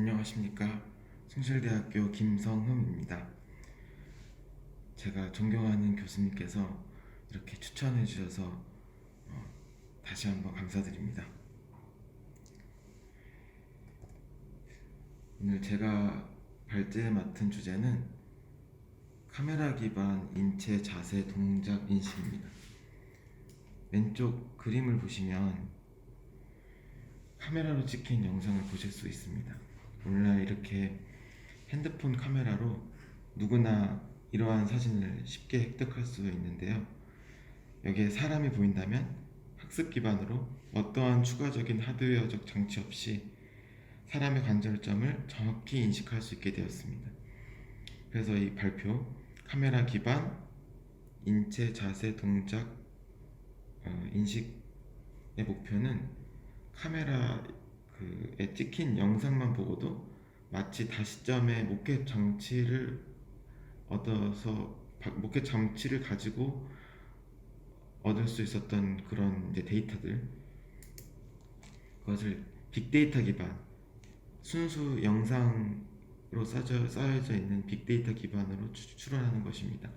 안녕하십니까. 숭실대학교 김성흠입니다. 제가 존경하는 교수님께서 이렇게 추천해 주셔서 다시 한번 감사드립니다. 오늘 제가 발제 맡은 주제는 카메라 기반 인체 자세 동작 인식입니다. 왼쪽 그림을 보시면 카메라로 찍힌 영상을 보실 수 있습니다. 오늘날 이렇게 핸드폰 카메라로 누구나 이러한 사진을 쉽게 획득할 수 있는데요. 여기에 사람이 보인다면 학습 기반으로 어떠한 추가적인 하드웨어적 장치 없이 사람의 관절점을 정확히 인식할 수 있게 되었습니다. 그래서 이 발표 카메라 기반 인체 자세 동작 인식의 목표는 카메라에 찍힌 영상만 보고도 마치 다시점의 목켓 장치를 가지고 얻을 수 있었던 그런 이제 데이터들, 그것을 빅데이터 기반, 순수 영상으로 쌓여져 있는 빅데이터 기반으로 추론하는 것입니다.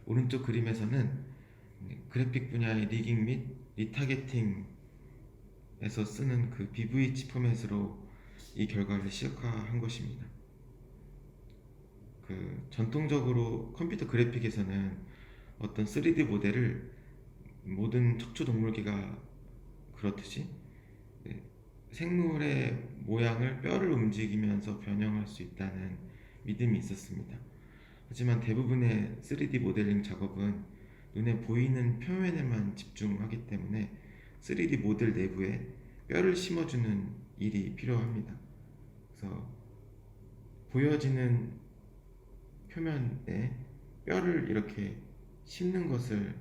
오른쪽 그림에서는 그래픽 분야의 리깅 및 리타게팅에서 쓰는 그 BVH 포맷으로 이 결과를 시각화한 것입니다. 전통적으로 컴퓨터 그래픽에서는 어떤 3D 모델을 모든 척추 동물계가 그렇듯이 생물의 모양을 뼈를 움직이면서 변형할 수 있다는 믿음이 있었습니다. 하지만 대부분의 3D 모델링 작업은 눈에 보이는 표면에만 집중하기 때문에 3D 모델 내부에 뼈를 심어주는 일이 필요합니다. 그래서 보여지는 표면에 뼈를 이렇게 심는 것을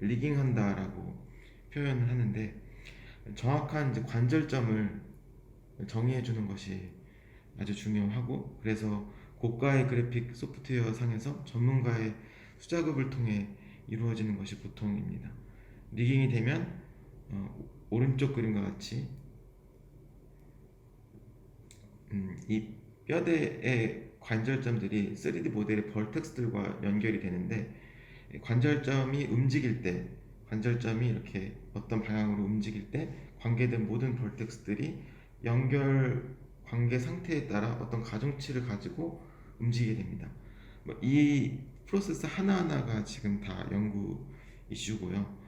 리깅한다라고 표현을 하는데, 정확한 이제 관절점을 정의해 주는 것이 아주 중요하고, 그래서 고가의 그래픽 소프트웨어 상에서 전문가의 수작업을 통해 이루어지는 것이 보통입니다. 리깅이 되면 오른쪽 그림과 같이 이 뼈대의 관절점들이 3D 모델의 벌텍스들과 연결이 되는데, 관절점이 움직일 때, 관절점이 이렇게 어떤 방향으로 움직일 때 관계된 모든 벌텍스들이 연결 관계 상태에 따라 어떤 가중치를 가지고 움직이게 됩니다. 이 프로세스 하나하나가 지금 다 연구 이슈고요.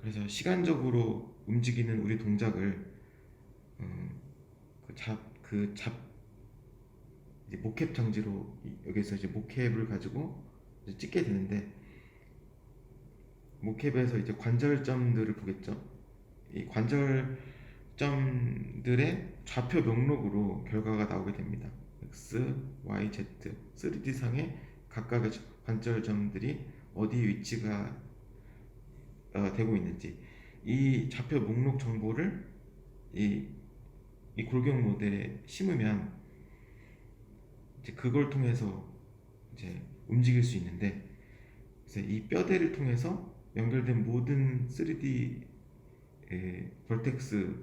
그래서 시간적으로 움직이는 우리 동작을 이제 모캡 장치로, 여기서 이제 모캡을 가지고 이제 찍게 되는데, 모캡에서 이제 관절점들을 보겠죠. 이 관절점들의 좌표 명록으로 결과가 나오게 됩니다. X, Y, Z 3D 상의 각각의 관절점들이 어디 위치가 되고 있는지, 이 좌표 목록 정보를 이 골격 모델에 심으면 이제 그걸 통해서 이제 움직일 수 있는데, 그래서 이 뼈대를 통해서 연결된 모든 3D 벌텍스를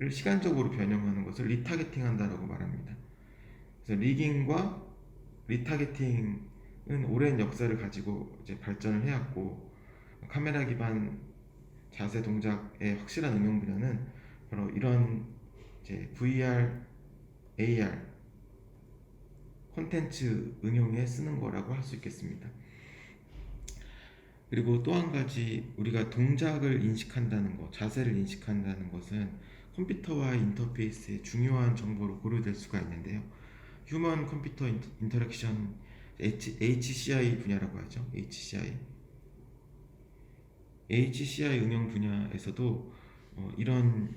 시간적으로 변형하는 것을 리타게팅 한다라고 말합니다. 그래서 리깅과 리타게팅은 오랜 역사를 가지고 이제 발전을 해왔고, 카메라 기반 자세 동작의 확실한 응용 분야는 바로 이런 이제 VR, AR 콘텐츠 응용에 쓰는 거라고 할 수 있겠습니다. 그리고 또 한 가지, 우리가 동작을 인식한다는 것, 자세를 인식한다는 것은 컴퓨터와의 인터페이스의 중요한 정보로 고려될 수가 있는데요. 휴먼 컴퓨터 인터랙션, HCI 분야라고 하죠. HCI 응용 분야에서도 이런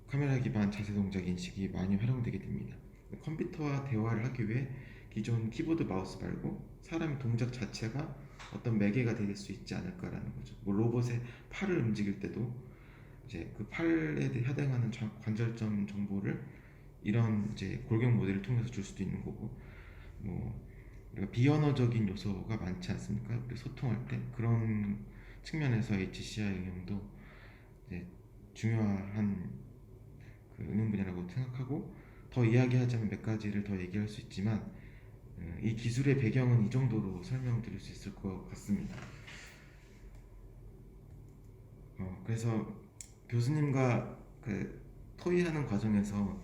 카메라 기반 자세 동작 인식이 많이 활용되게 됩니다. 컴퓨터와 대화를 하기 위해 기존 키보드 마우스 말고 사람의 동작 자체가 어떤 매개가 될 수 있지 않을까라는 거죠. 로봇의 팔을 움직일 때도 이제 그 팔에 해당하는 관절점 정보를 이런 이제 골격 모델을 통해서 줄 수도 있는 거고, 우리가 비언어적인 요소가 많지 않습니까? 우리 소통할 때 그런 측면에서 HCI 응용도 이제 중요한 그 응용 분야라고 생각하고, 더 이야기하자면 몇 가지를 더 얘기할 수 있지만 이 기술의 배경은 이 정도로 설명드릴 수 있을 것 같습니다. 그래서 교수님과 그 토의하는 과정에서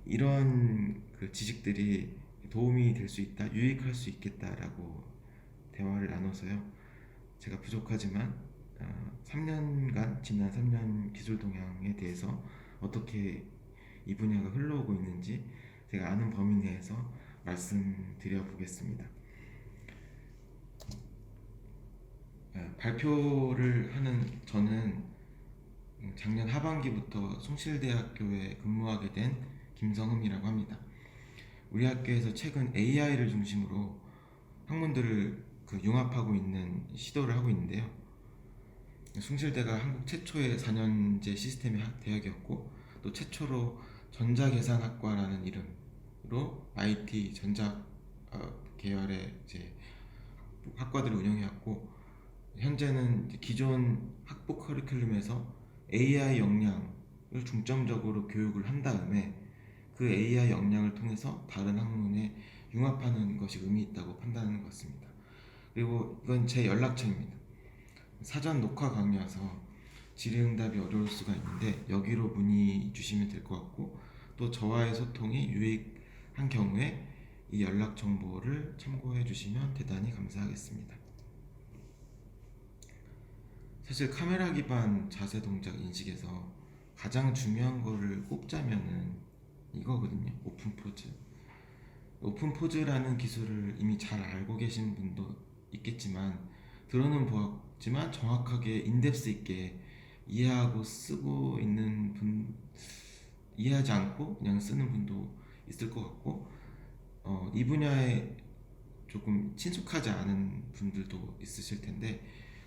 이런 그 지식들이 도움이 될 수 있다, 유익할 수 있겠다라고 대화를 나눠서요. 제가 부족하지만 3년간 지난 3년 기술 동향에 대해서 어떻게 이 분야가 흘러오고 있는지 제가 아는 범위 내에서 말씀드려 보겠습니다. 발표를 하는 저는 작년 하반기부터 숭실대학교에 근무하게 된 김성흠이라고 합니다. 우리 학교에서 최근 AI를 중심으로 학문들을 융합하고 있는 시도를 하고 있는데요. 숭실대가 한국 최초의 4년제 시스템의 대학이었고, 또 최초로 전자계산학과라는 이름으로 IT 전자 계열의 이제 학과들을 운영해왔고, 현재는 기존 학부 커리큘럼에서 AI 역량을 중점적으로 교육을 한 다음에 그 AI 역량을 통해서 다른 학문에 융합하는 것이 의미 있다고 판단하는 것 같습니다. 그리고 이건 제 연락처입니다. 사전 녹화 강의여서 질의응답이 어려울 수가 있는데 여기로 문의 주시면 될 것 같고, 또 저와의 소통이 유익한 경우에 이 연락 정보를 참고해 주시면 대단히 감사하겠습니다. 사실 카메라 기반 자세 동작 인식에서 가장 중요한 거를 꼽자면은 이거거든요. 오픈 포즈. 오픈 포즈라는 기술을 이미 잘 알고 계신 분도 있겠지만, 들어는 보았지만 정확하게 인덱스 있게 이해하고 쓰고 있는 분, 이해하지 않고 그냥 쓰는 분도 있을 것 같고, 이 분야에 조금 친숙하지 않은 분들도 있으실 텐데,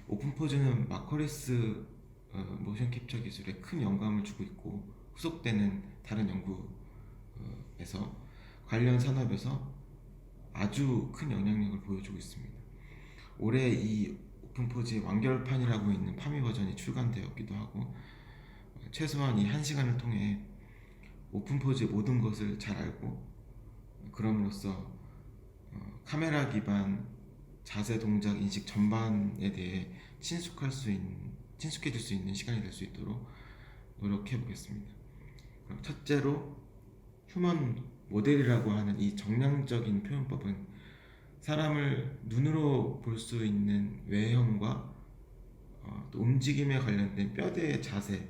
오픈 포즈는 마커리스 모션 캡처 기술에 큰 영감을 주고 있고, 후속되는 다른 연구에서 관련 산업에서 아주 큰 영향력을 보여주고 있습니다. 올해 이 오픈 포즈의 완결판이라고 있는 파미 버전이 출간되었기도 하고, 최소한 이 1시간을 통해 오픈 포즈의 모든 것을 잘 알고, 그럼으로써 카메라 기반 자세 동작 인식 전반에 대해 친숙해질 수 있는 시간이 될 수 있도록 노력해 보겠습니다. 그럼 첫째로 휴먼 모델이라고 하는 이 정량적인 표현법은 사람을 눈으로 볼 수 있는 외형과 또 움직임에 관련된 뼈대의 자세,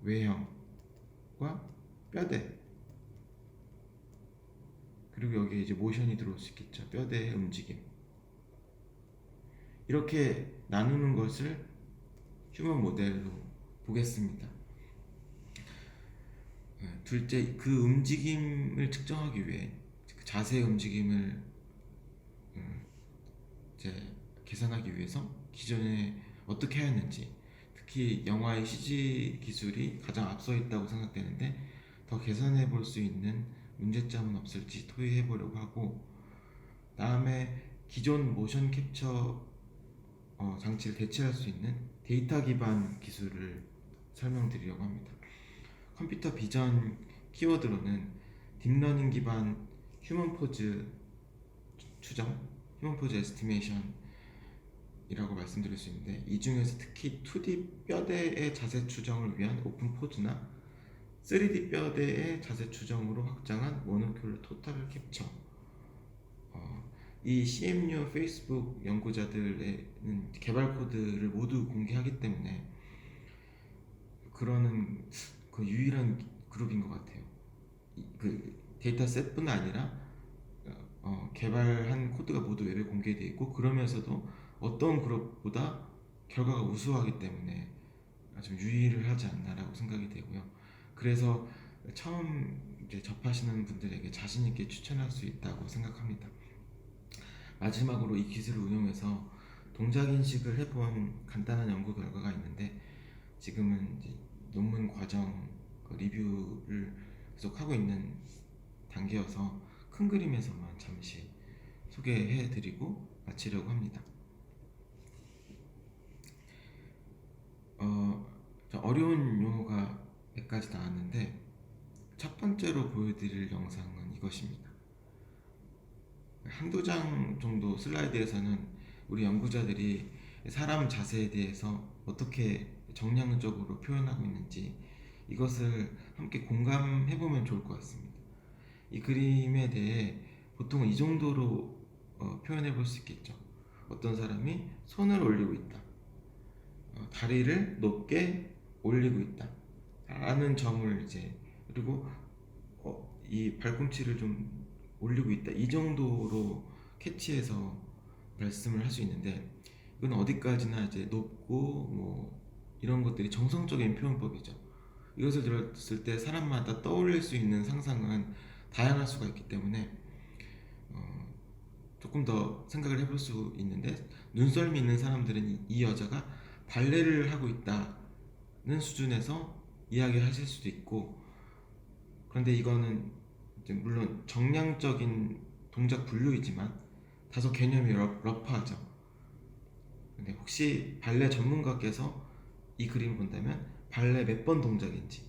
외형과 뼈대, 그리고 여기에 이제 모션이 들어올 수 있겠죠. 뼈대의 움직임. 이렇게 나누는 것을 휴먼 모델로 보겠습니다. 둘째, 그 움직임을 측정하기 위해 그 자세의 움직임을 이제 계산하기 위해서 기존에 어떻게 하였는지, 특히 영화의 CG 기술이 가장 앞서 있다고 생각되는데 더 개선해 볼 수 있는 문제점은 없을지 토의해 보려고 하고, 다음에 기존 모션 캡처 장치를 대체할 수 있는 데이터 기반 기술을 설명드리려고 합니다. 컴퓨터 비전 키워드로는 딥러닝 기반 휴먼 포즈 추정, 휴먼 포즈 에스티메이션이라고 말씀드릴 수 있는데, 이 중에서 특히 2D 뼈대의 자세 추정을 위한 오픈 포즈나 3D 뼈대의 자세 추정으로 확장한 모노큘러 토탈 캡처, 이 CMU 페이스북 연구자들은 개발 코드를 모두 공개하기 때문에 그러는 그 유일한 그룹인 것 같아요. 그 데이터셋뿐 아니라 개발한 코드가 모두 웹에 공개되어 있고, 그러면서도 어떤 그룹보다 결과가 우수하기 때문에 좀 유의를 하지 않나라고 생각이 되고요. 그래서 처음 이제 접하시는 분들에게 자신 있게 추천할 수 있다고 생각합니다. 마지막으로 이 기술을 운용해서 동작 인식을 해본 간단한 연구 결과가 있는데, 지금은 이제 논문 과정 리뷰를 계속 하고 있는 단계여서 큰 그림에서만 잠시 소개해드리고 마치려고 합니다. 어려운 용어가 가지 나왔는데 첫 번째로 보여드릴 영상은 이것입니다. 한두 장 정도 슬라이드에서는 우리 연구자들이 사람 자세에 대해서 어떻게 정량적으로 표현하고 있는지 이것을 함께 공감해보면 좋을 것 같습니다. 이 그림에 대해 보통은 이 정도로 표현해 볼 수 있겠죠. 어떤 사람이 손을 올리고 있다. 다리를 높게 올리고 있다. 라는 점을 이제 그리고 이 발꿈치를 좀 올리고 있다. 이 정도로 캐치해서 말씀을 할 수 있는데 이건 어디까지나 이제 높고 뭐 이런 것들이 정성적인 표현법이죠. 이것을 들었을 때 사람마다 떠올릴 수 있는 상상은 다양할 수가 있기 때문에 조금 더 생각을 해볼 수 있는데 눈썰미 있는 사람들은 이 여자가 발레를 하고 있다는 수준에서 이야기하실 수도 있고 그런데 이거는 이제 물론 정량적인 동작 분류이지만 다소 개념이 러프하죠. 근데 혹시 발레 전문가께서 이 그림을 본다면 발레 몇 번 동작인지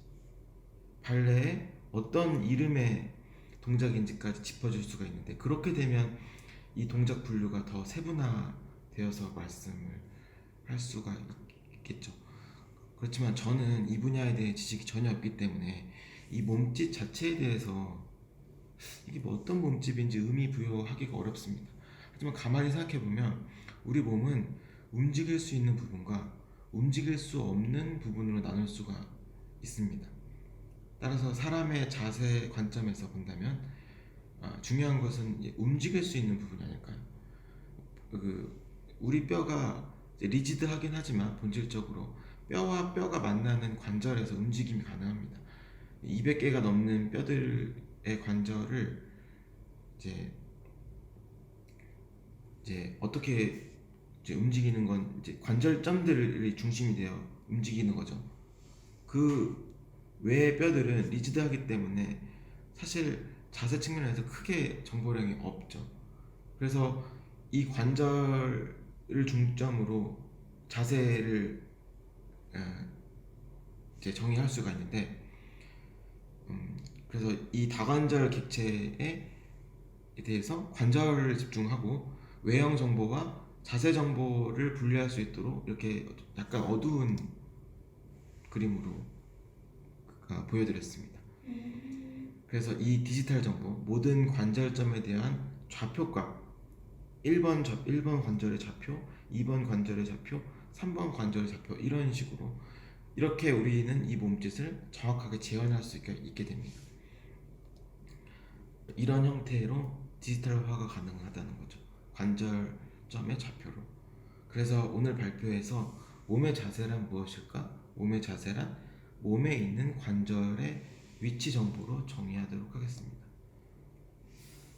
발레의 어떤 이름의 동작인지까지 짚어줄 수가 있는데 그렇게 되면 이 동작 분류가 더 세분화되어서 말씀을 할 수가 있겠죠. 그렇지만 저는 이 분야에 대해 지식이 전혀 없기 때문에 이 몸짓 자체에 대해서 이게 뭐 어떤 몸집인지 의미 부여하기가 어렵습니다. 하지만 가만히 생각해보면 우리 몸은 움직일 수 있는 부분과 움직일 수 없는 부분으로 나눌 수가 있습니다. 따라서 사람의 자세 관점에서 본다면 중요한 것은 움직일 수 있는 부분이 아닐까요? 우리 뼈가 리지드하긴 하지만 본질적으로 뼈와 뼈가 만나는 관절에서 움직임이 가능합니다. 200개가 넘는 뼈들의 관절을 이제 어떻게 움직이는 건 이제 관절점들이 중심이 되어 움직이는 거죠. 그 외의 뼈들은 리지드하기 때문에 사실 자세 측면에서 크게 정보량이 없죠. 그래서 이 관절을 중점으로 자세를 이제 정의할 수가 있는데 그래서 이 다관절 객체에 대해서 관절을 집중하고 외형 정보와 자세 정보를 분리할 수 있도록 이렇게 약간 어두운 그림으로 보여드렸습니다. 그래서 이 디지털 정보 모든 관절점에 대한 좌표값 1번 관절의 좌표, 2번 관절의 좌표, 3번 관절의 좌표 이런 식으로 이렇게 우리는 이 몸짓을 정확하게 재현할 수 있게 됩니다. 이런 형태로 디지털화가 가능하다는 거죠. 관절점의 좌표로. 그래서 오늘 발표에서 몸의 자세란 무엇일까? 몸의 자세란 몸에 있는 관절의 위치 정보로 정의하도록 하겠습니다.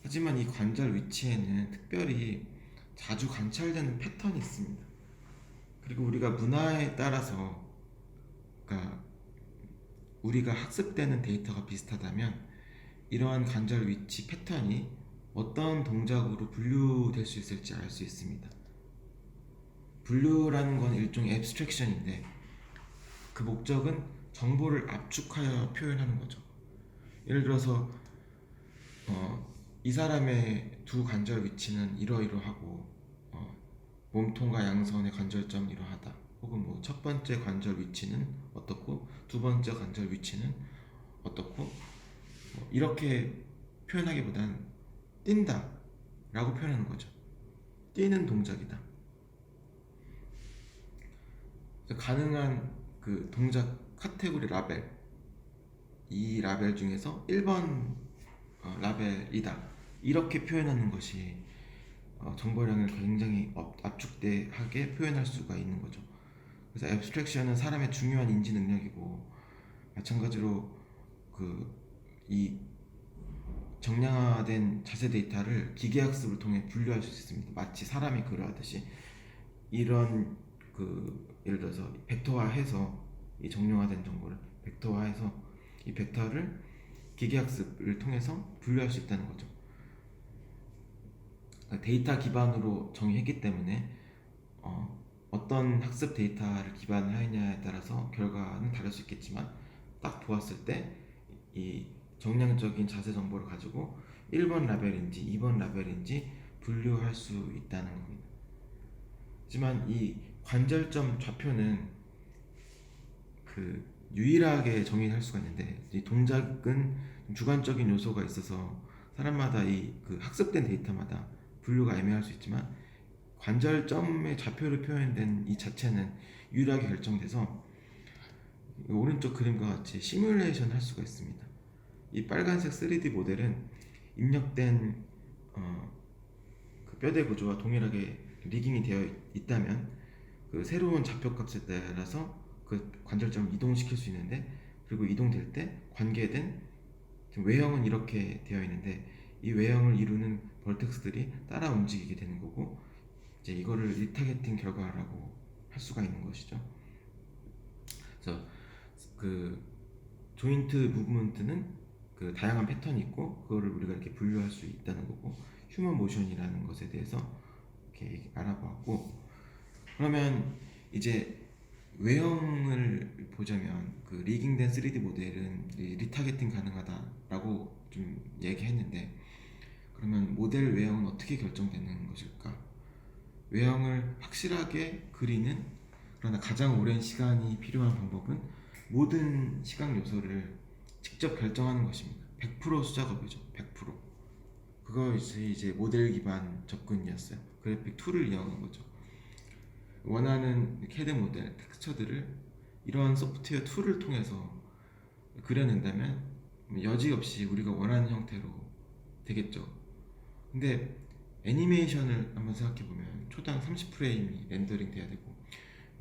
하지만 이 관절 위치에는 특별히 자주 관찰되는 패턴이 있습니다. 그리고 우리가 문화에 따라서 그러니까 우리가 학습되는 데이터가 비슷하다면 이러한 관절 위치 패턴이 어떤 동작으로 분류될 수 있을지 알 수 있습니다. 분류라는 건 일종의 앱스트랙션인데 그 목적은 정보를 압축하여 표현하는 거죠. 예를 들어서 이 사람의 두 관절 위치는 이러이러하고 몸통과 양선의 관절점이 이러하다. 혹은 뭐 첫 번째 관절 위치는 어떻고 두 번째 관절 위치는 어떻고 이렇게 표현하기보다는 뛴다 라고 표현하는 거죠. 뛰는 동작이다. 가능한 그 동작 카테고리 라벨 이 라벨 중에서 1번 라벨이다 이렇게 표현하는 것이 정보량을 굉장히 압축되게 표현할 수가 있는 거죠. 그래서 앱스트랙션은 사람의 중요한 인지 능력이고 마찬가지로 이 정량화된 자세 데이터를 기계학습을 통해 분류할 수 있습니다. 마치 사람이 글을 하듯이 이런 예를 들어서 벡터화해서 이 정량화된 정보를 벡터화해서 이 벡터를 기계학습을 통해서 분류할 수 있다는 거죠. 데이터 기반으로 정의했기 때문에 어떤 학습 데이터를 기반을 하느냐에 따라서 결과는 다를 수 있겠지만 딱 보았을 때 이 정량적인 자세 정보를 가지고 1번 라벨인지 2번 라벨인지 분류할 수 있다는 겁니다. 하지만 이 관절점 좌표는 그 유일하게 정의할 수가 있는데, 이 동작은 주관적인 요소가 있어서 사람마다 이 그 학습된 데이터마다 분류가 애매할 수 있지만, 관절점의 좌표로 표현된 이 자체는 유일하게 결정돼서 오른쪽 그림과 같이 시뮬레이션 할 수가 있습니다. 이 빨간색 3D 모델은 입력된 그 뼈대 구조와 동일하게 리깅이 되어 있다면 그 새로운 좌표값에 따라서 그 관절점을 이동시킬 수 있는데, 그리고 이동될 때 관계된 외형은 이렇게 되어 있는데 이 외형을 이루는 벌텍스들이 따라 움직이게 되는 거고, 이제 이거를 리타겟팅 결과라고 할 수가 있는 것이죠. 그래서 그 조인트 무브먼트는 그 다양한 패턴이 있고 그거를 우리가 이렇게 분류할 수 있다는 거고, 휴먼 모션이라는 것에 대해서 이렇게 알아보았고, 그러면 이제 외형을 보자면 그 리깅된 3D 모델은 리타겟팅 가능하다라고 좀 얘기했는데, 그러면 모델 외형은 어떻게 결정되는 것일까? 외형을 확실하게 그리는, 그러나 가장 오랜 시간이 필요한 방법은 모든 시각 요소를 직접 결정하는 것입니다. 100% 수작업이죠. 100%. 그것이 이제 모델 기반 접근이었어요. 그래픽 툴을 이용한 거죠. 원하는 CAD 모델, 텍스처들을 이러한 소프트웨어 툴을 통해서 그려낸다면 여지없이 우리가 원하는 형태로 되겠죠. 근데 애니메이션을 한번 생각해보면 초당 30프레임이 렌더링 돼야 되고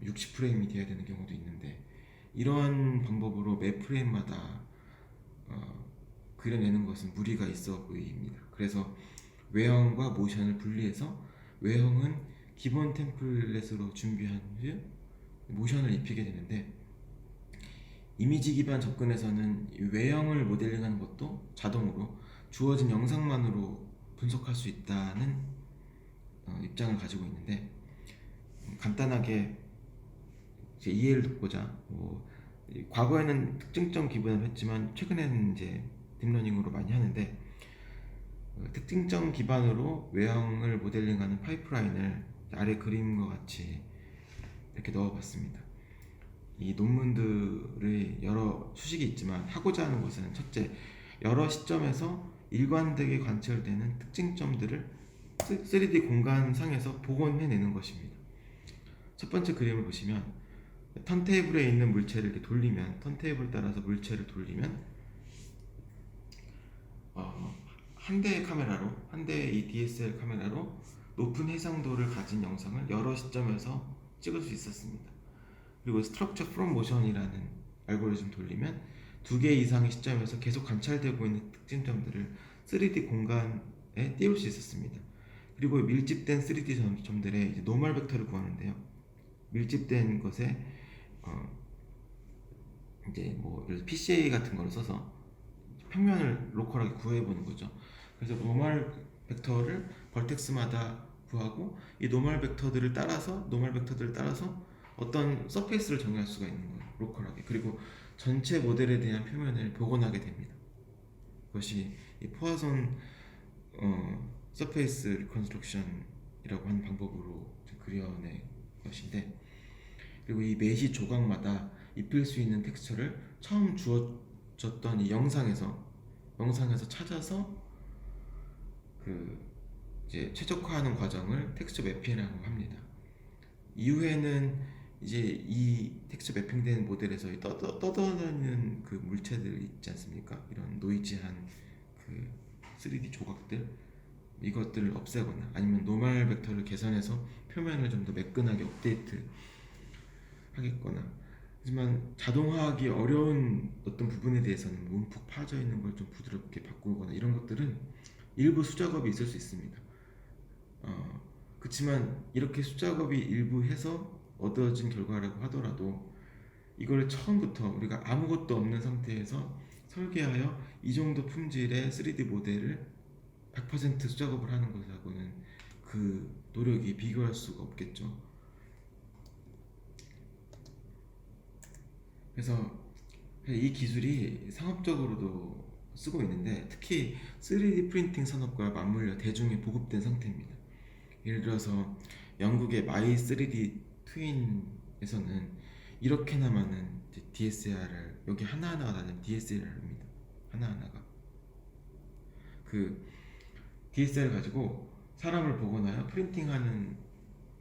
60프레임이 돼야 되는 경우도 있는데, 이러한 방법으로 매 프레임마다 그려내는 것은 무리가 있어 보입니다. 그래서 외형과 모션을 분리해서 외형은 기본 템플릿으로 준비한 후 모션을 입히게 되는데, 이미지 기반 접근에서는 외형을 모델링하는 것도 자동으로 주어진 영상만으로 분석할 수 있다는 입장을 가지고 있는데, 간단하게 이제 이해를 돕고자 과거에는 특징점 기반을 했지만 최근에는 이제 딥러닝으로 많이 하는데, 특징점 기반으로 외형을 모델링하는 파이프라인을 아래 그림과 같이 이렇게 넣어봤습니다. 이 논문들의 여러 수식이 있지만 하고자 하는 것은, 첫째, 여러 시점에서 일관되게 관철되는 특징점들을 3D 공간상에서 복원해내는 것입니다. 첫 번째 그림을 보시면 턴테이블에 있는 물체를 이렇게 돌리면, 턴테이블 따라서 물체를 돌리면 한 대의 카메라로, 한 대의 이 DSL 카메라로 높은 해상도를 가진 영상을 여러 시점에서 찍을 수 있었습니다. 그리고 스트럭처 프롬 모션이라는 알고리즘 돌리면 2개 이상의 시점에서 계속 관찰되고 있는 특징점들을 3D 공간에 띄울 수 있었습니다. 그리고 밀집된 3D 점들의 이제 노멀 벡터를 구하는데요. 밀집된 것에 이제 뭐 PCA 같은 걸 써서 평면을 로컬하게 구해보는 거죠. 그래서 노멀 벡터를 벌텍스마다 구하고 이 노멀 벡터들을 따라서 어떤 서페이스를 정의할 수가 있는 거예요. 로컬하게. 그리고 전체 모델에 대한 표면을 복원하게 됩니다. 그것이 이 포화손 서페이스 리컨스트럭션이라고 하는 방법으로 그려낸 것인데, 그리고 이 메시 조각마다 입힐 수 있는 텍스처를 처음 주어졌던 이 영상에서 찾아서 그 이제 최적화하는 과정을 텍스처 매핑이라고 합니다. 이후에는 이제 이 텍스처 매핑된 모델에서 떠다니는 그 물체들 있지 않습니까? 이런 노이즈한 그 3D 조각들, 이것들을 없애거나 아니면 노멀 벡터를 개선해서 표면을 좀 더 매끈하게 업데이트 하겠거나, 하지만 자동화하기 어려운 어떤 부분에 대해서는 움푹 파져 있는 걸 좀 부드럽게 바꾸거나, 이런 것들은 일부 수작업이 있을 수 있습니다. 그렇지만 이렇게 수작업이 일부 해서 얻어진 결과라고 하더라도 이걸 처음부터 우리가 아무것도 없는 상태에서 설계하여 이 정도 품질의 3D 모델을 100% 수작업을 하는 것하고는 그 노력이 비교할 수가 없겠죠. 그래서 이 기술이 상업적으로도 쓰고 있는데 특히 3D 프린팅 산업과 맞물려 대중에 보급된 상태입니다. 예를 들어서 영국의 마이 3D 트윈에서는 이렇게나 많은 DSLR을 여기 하나하나가 다른 DSLR입니다. 하나하나가 그 DSLR 가지고 사람을 복원하여 프린팅하는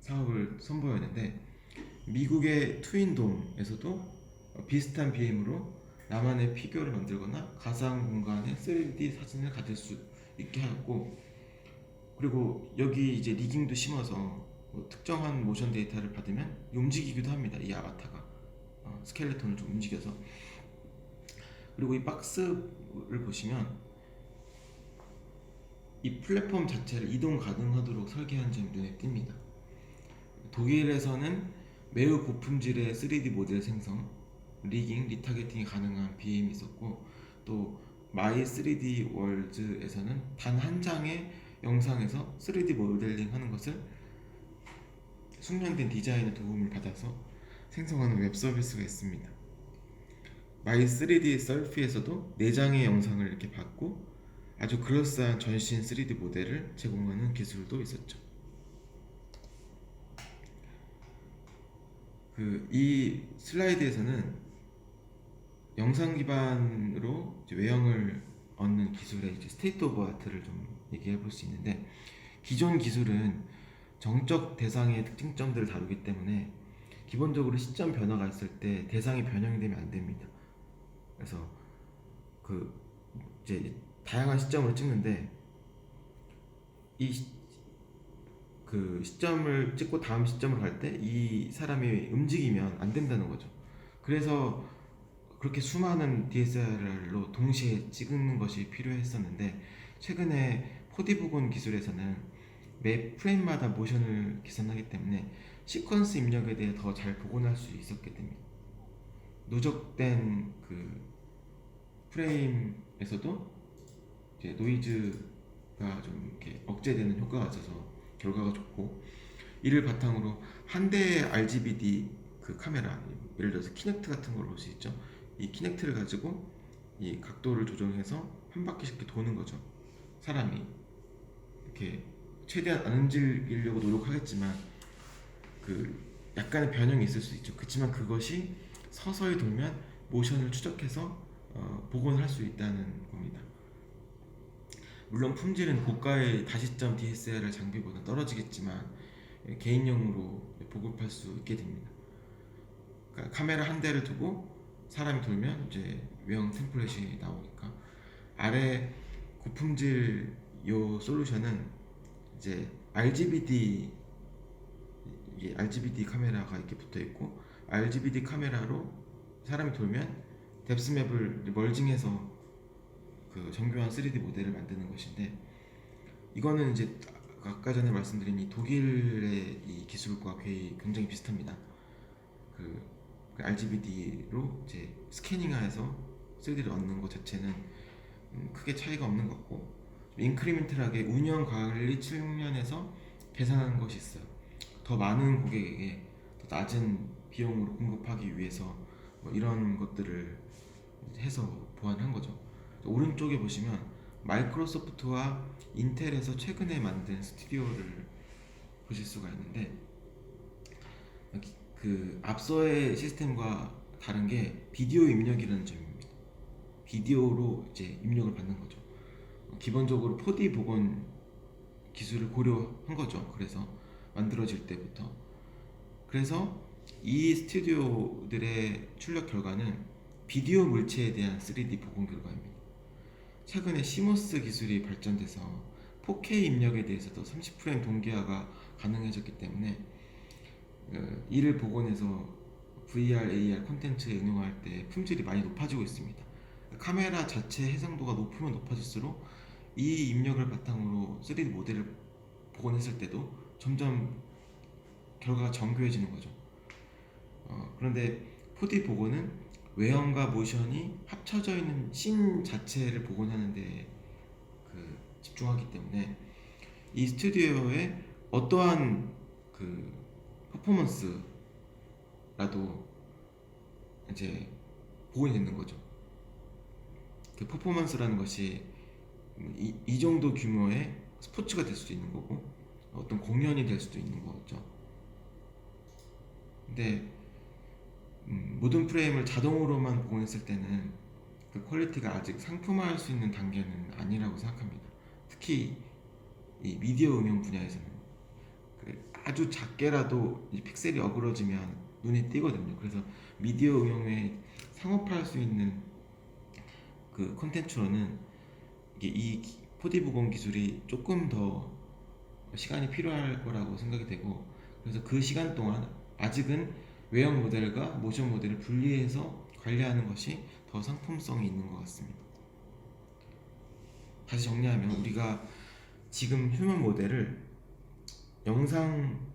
사업을 선보였는데 미국의 트윈돔에서도 비슷한 BM으로 나만의 피규어를 만들거나 가상 공간의 3D 사진을 가질 수 있게 하였고, 그리고 여기 이제 리깅도 심어서 뭐 특정한 모션 데이터를 받으면 움직이기도 합니다. 이 아바타가 스켈레톤을 좀 움직여서. 그리고 이 박스를 보시면 이 플랫폼 자체를 이동 가능하도록 설계한 점이 눈에 띕니다. 독일에서는 매우 고품질의 3D 모델 생성, 리깅, 리타겟팅이 가능한 BM이 있었고, 또 마이 3D 월즈에서는 단 한 장의 영상에서 3D 모델링 하는 것을 숙련된 디자인의 도움을 받아서 생성하는 웹 서비스가 있습니다. 마이 3D 셀피에서도 4장의 영상을 이렇게 받고 아주 그럴싸한 전신 3D 모델을 제공하는 기술도 있었죠. 이 슬라이드에서는 영상 기반으로 외형을 얻는 기술의 스테이트 오브 아트를 좀 얘기해 볼 수 있는데, 기존 기술은 정적 대상의 특징점들을 다루기 때문에 기본적으로 시점 변화가 있을 때 대상이 변형이 되면 안 됩니다. 그래서 이제 다양한 시점으로 찍는데 이 시점을 찍고 다음 시점으로 갈 때 이 사람이 움직이면 안 된다는 거죠. 그래서 그렇게 수많은 DSLR로 동시에 찍는 것이 필요했었는데, 최근에 4D 복원 기술에서는 매 프레임마다 모션을 계산하기 때문에 시퀀스 입력에 대해 더 잘 복원할 수 있었게 됩니다. 누적된 프레임에서도 이제 노이즈가 좀 이렇게 억제되는 효과가 있어서 결과가 좋고, 이를 바탕으로 한 대의 RGBD 카메라, 예를 들어서 키넥트 같은 걸 볼 수 있죠. 이 키넥트를 가지고 이 각도를 조정해서 한 바퀴씩 이렇게 도는 거죠. 사람이 이렇게 최대한 안 움직이려고 노력하겠지만 약간의 변형이 있을 수 있죠. 그렇지만 그것이 서서히 돌면 모션을 추적해서 복원을 할 수 있다는 겁니다. 물론 품질은 고가의 다시점 DSLR 장비보다 떨어지겠지만 개인용으로 보급할 수 있게 됩니다. 그러니까 카메라 한 대를 두고 사람이 돌면 이제 외형 템플릿이 나오니까. 아래 고품질 요 솔루션은 이제 RGBD 카메라가 이렇게 붙어 있고, RGBD 카메라로 사람이 돌면 뎁스맵을 멀징해서 정교한 3D 모델을 만드는 것인데, 이거는 이제 아까 전에 말씀드린 이 독일의 이 기술과 굉장히 비슷합니다. RGBD로 이제 스캐닝하여서 3D를 얻는 것 자체는 크게 차이가 없는 것 같고, 인크리멘탈하게 운영 관리 측면에서 계산하는 것이 있어요. 더 많은 고객에게 더 낮은 비용으로 공급하기 위해서 뭐 이런 것들을 해서 보완한 거죠. 오른쪽에 보시면 마이크로소프트와 인텔에서 최근에 만든 스튜디오를 보실 수가 있는데, 앞서의 시스템과 다른 게 비디오 입력이라는 점입니다. 비디오로 이제 입력을 받는 거죠. 기본적으로 4D 복원 기술을 고려한 거죠. 그래서 만들어질 때부터. 그래서 이 스튜디오들의 출력 결과는 비디오 물체에 대한 3D 복원 결과입니다. 최근에 시모스 기술이 발전돼서 4K 입력에 대해서도 30프레임 동기화가 가능해졌기 때문에 이를 복원해서 VR, AR 콘텐츠에 응용할 때 품질이 많이 높아지고 있습니다. 카메라 자체 해상도가 높으면 높아질수록 이 입력을 바탕으로 3D 모델을 복원했을 때도 점점 결과가 정교해지는 거죠. 그런데 4D 복원은 외형과 모션이 합쳐져 있는 씬 자체를 복원하는 데 집중하기 때문에 이 스튜디오에 어떠한 퍼포먼스라도 이제 복원이 되는 거죠. 그 퍼포먼스라는 것이 이 정도 규모의 스포츠가 될 수도 있는 거고 어떤 공연이 될 수도 있는 거죠. 근데 모든 프레임을 자동으로만 복원했을 때는 그 퀄리티가 아직 상품화할 수 있는 단계는 아니라고 생각합니다. 특히 이 미디어 응용 분야에서는 그 아주 작게라도 이 픽셀이 어그러지면 눈에 띄거든요. 그래서 미디어 응용에 상업화할 수 있는 그 콘텐츠로는 이게 이 4D 복원 기술이 조금 더 시간이 필요할 거라고 생각이 되고, 그래서 그 시간 동안 아직은 외형 모델과 모션 모델을 분리해서 관리하는 것이 더 상품성이 있는 것 같습니다. 다시 정리하면 우리가 지금 휴먼 모델을 영상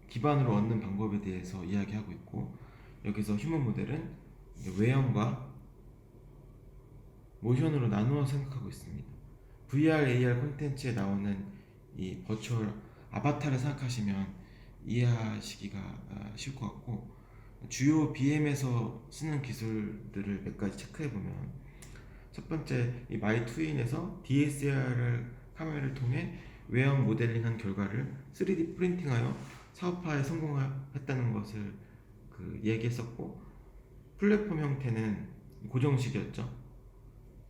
기반으로 얻는 방법에 대해서 이야기하고 있고, 여기서 휴먼 모델은 외형과 모션으로 나누어 생각하고 있습니다. VR, AR 콘텐츠에 나오는 이 버추얼 아바타를 생각하시면 이해하시기가 쉬울 것 같고, 주요 BM에서 쓰는 기술들을 몇 가지 체크해 보면, 첫 번째 이 마이 트윈에서 DSLR 카메라를 통해 외형 모델링한 결과를 3D 프린팅하여 사업화에 성공했다는 것을 얘기했었고, 플랫폼 형태는 고정식이었죠.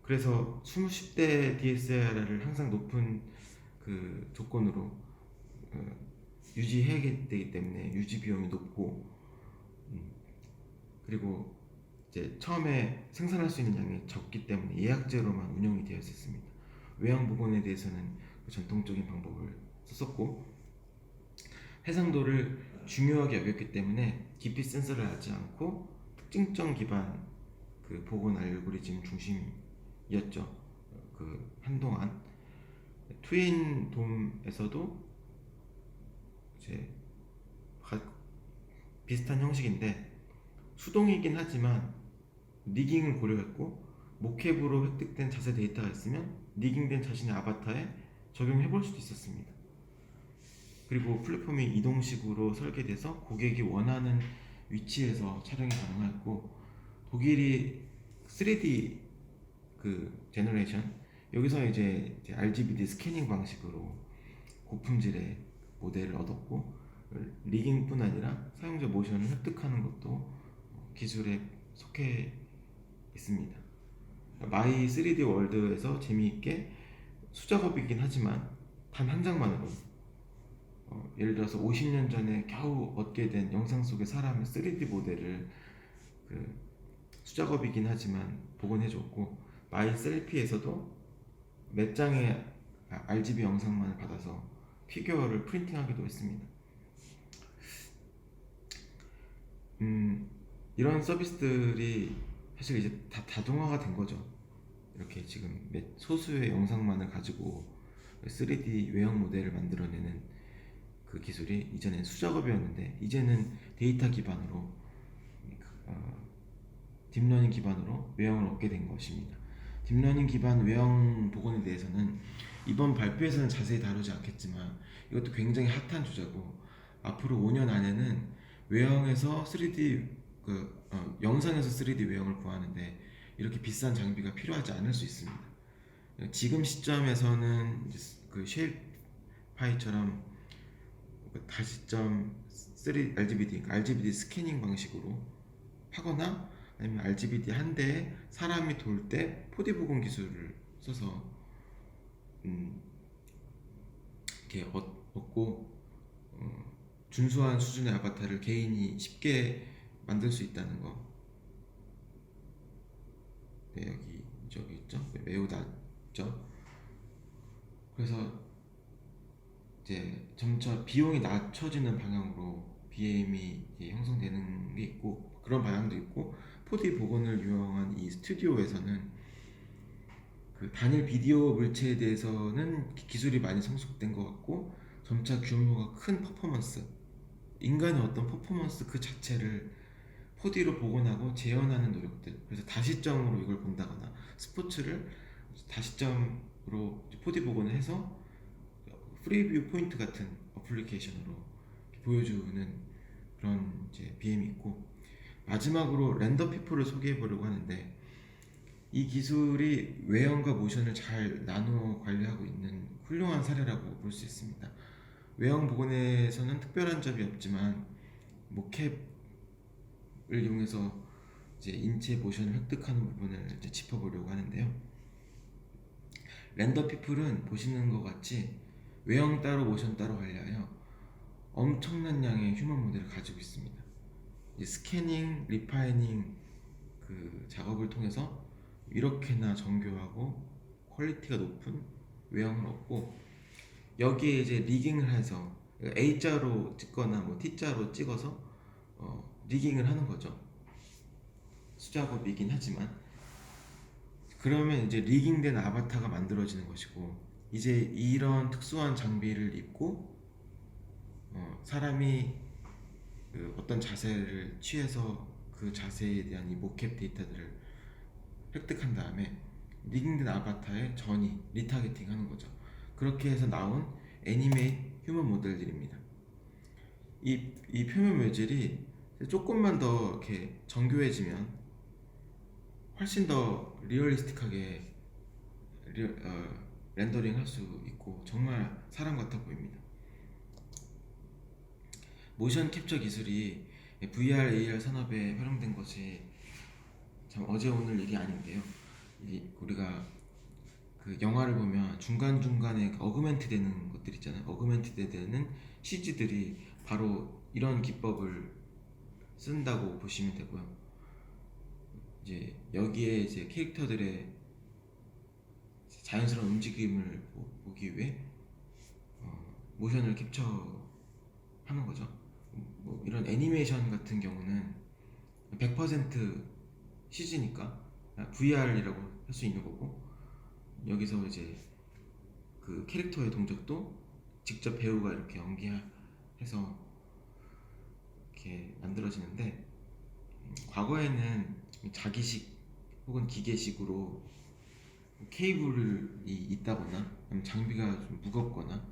그래서 10대 DSLR을 항상 높은 그 조건으로 유지해야 되기 때문에 유지 비용이 높고, 그리고 이제 처음에 생산할 수 있는 양이 적기 때문에 예약제로만 운영이 되어 있었습니다. 외형 복원에 대해서는 그 전통적인 방법을 썼었고, 해상도를 중요하게 여겼기 때문에 깊이 센서를 하지 않고 특징점 기반 그 복원 알고리즘 중심이었죠. 그 한동안 트윈 돔에서도 이제 비슷한 형식인데 수동이긴 하지만 니깅을 고려했고, 모캡으로 획득된 자세 데이터가 있으면 니깅된 자신의 아바타에 적용해 볼 수도 있었습니다. 그리고 플랫폼이 이동식으로 설계돼서 고객이 원하는 위치에서 촬영이 가능했고, 독일이 3D 그 제너레이션, 여기서 이제 RGBD 스캐닝 방식으로 고품질의 모델을 얻었고, 리깅뿐 아니라 사용자 모션을 획득하는 것도 기술에 속해 있습니다. 마이 3D 월드에서 재미있게 수작업이긴 하지만 단 한 장만으로 예를 들어서 50년 전에 겨우 얻게 된 영상 속의 사람의 3D 모델을 수작업이긴 하지만 복원해줬고, 마이 셀피에서도 몇 장의 RGB 영상만을 받아서 피규어를 프린팅하기도 했습니다. 이런 서비스들이 사실 이제 다 자동화가 된 거죠. 이렇게 지금 소수의 영상만을 가지고 3D 외형 모델을 만들어내는 그 기술이 이전엔 수작업이었는데, 이제는 데이터 기반으로 딥러닝 기반으로 외형을 얻게 된 것입니다. 딥러닝 기반 외형 복원에 대해서는 이번 발표에서는 자세히 다루지 않겠지만 이것도 굉장히 핫한 주제고, 앞으로 5년 안에는 외형에서 3D 영상에서 3D 외형을 구하는데 이렇게 비싼 장비가 필요하지 않을 수 있습니다. 지금 시점에서는 그 쉐입 파이처럼 다시점 3 RGBD, 그러니까 RGBD 스캐닝 방식으로 하거나, 아니면 RGBD 한 대에 사람이 돌 때 4D 복원 기술을 써서 이렇게 얻고 준수한 수준의 아바타를 개인이 쉽게 만들 수 있다는 거. 네, 저기 있죠. 네, 매우 낮죠. 그래서 이제 점차 비용이 낮춰지는 방향으로 BM이 형성되는 게 있고, 그런 방향도 있고, 4D 복원을 유용한 이 스튜디오에서는 그 단일 비디오 물체에 대해서는 기술이 많이 성숙된 것 같고, 점차 규모가 큰 퍼포먼스, 인간의 어떤 퍼포먼스 그 자체를 4D로 복원하고 재현하는 노력들, 그래서 다시점으로 이걸 본다거나 스포츠를 다시점으로 4D 복원을 해서 프리뷰 포인트 같은 어플리케이션으로 보여주는 그런 이제 BM이 있고, 마지막으로 렌더 피플을 소개해 보려고 하는데, 이 기술이 외형과 모션을 잘 나누어 관리하고 있는 훌륭한 사례라고 볼 수 있습니다. 외형 복원에서는 특별한 점이 없지만 모캡을 이용해서 이제 인체 모션을 획득하는 부분을 이제 짚어보려고 하는데요. 렌더 피플은 보시는 것 같이 외형 따로 모션 따로 관리하여 엄청난 양의 휴먼 모델을 가지고 있습니다. 이제 스캐닝, 리파이닝 그 작업을 통해서 이렇게나 정교하고 퀄리티가 높은 외형을 얻고, 여기에 이제 리깅을 해서 A자로 찍거나 뭐 T자로 찍어서 리깅을 하는 거죠. 수작업이긴 하지만, 그러면 이제 리깅된 아바타가 만들어지는 것이고, 이제 이런 특수한 장비를 입고 사람이 그 어떤 자세를 취해서 그 자세에 대한 이 모캡 데이터들을 획득한 다음에 리깅된 아바타에 전이 리타겟팅 하는 거죠. 그렇게 해서 나온 애니메이트 휴먼 모델들입니다. 이 표면 외질이 조금만 더 이렇게 정교해지면 훨씬 더 리얼리스틱하게 렌더링 할 수 있고 정말 사람 같아 보입니다. 모션 캡처 기술이 VR, AR 산업에 활용된 것이 참 어제 오늘 일이 아닌데요. 우리가 그 영화를 보면 중간중간에 어그멘트 되는 것들 있잖아요. 어그멘트 되는 CG들이 바로 이런 기법을 쓴다고 보시면 되고요. 이제 여기에 이제 캐릭터들의 자연스러운 움직임을 보기 위해 모션을 캡처하는 거죠. 뭐 이런 애니메이션 같은 경우는 100% CG니까 VR이라고 할 수 있는 거고, 여기서 이제 그 캐릭터의 동작도 직접 배우가 이렇게 연기해서 이렇게 만들어지는데, 과거에는 자기식 혹은 기계식으로 케이블이 있다거나 장비가 좀 무겁거나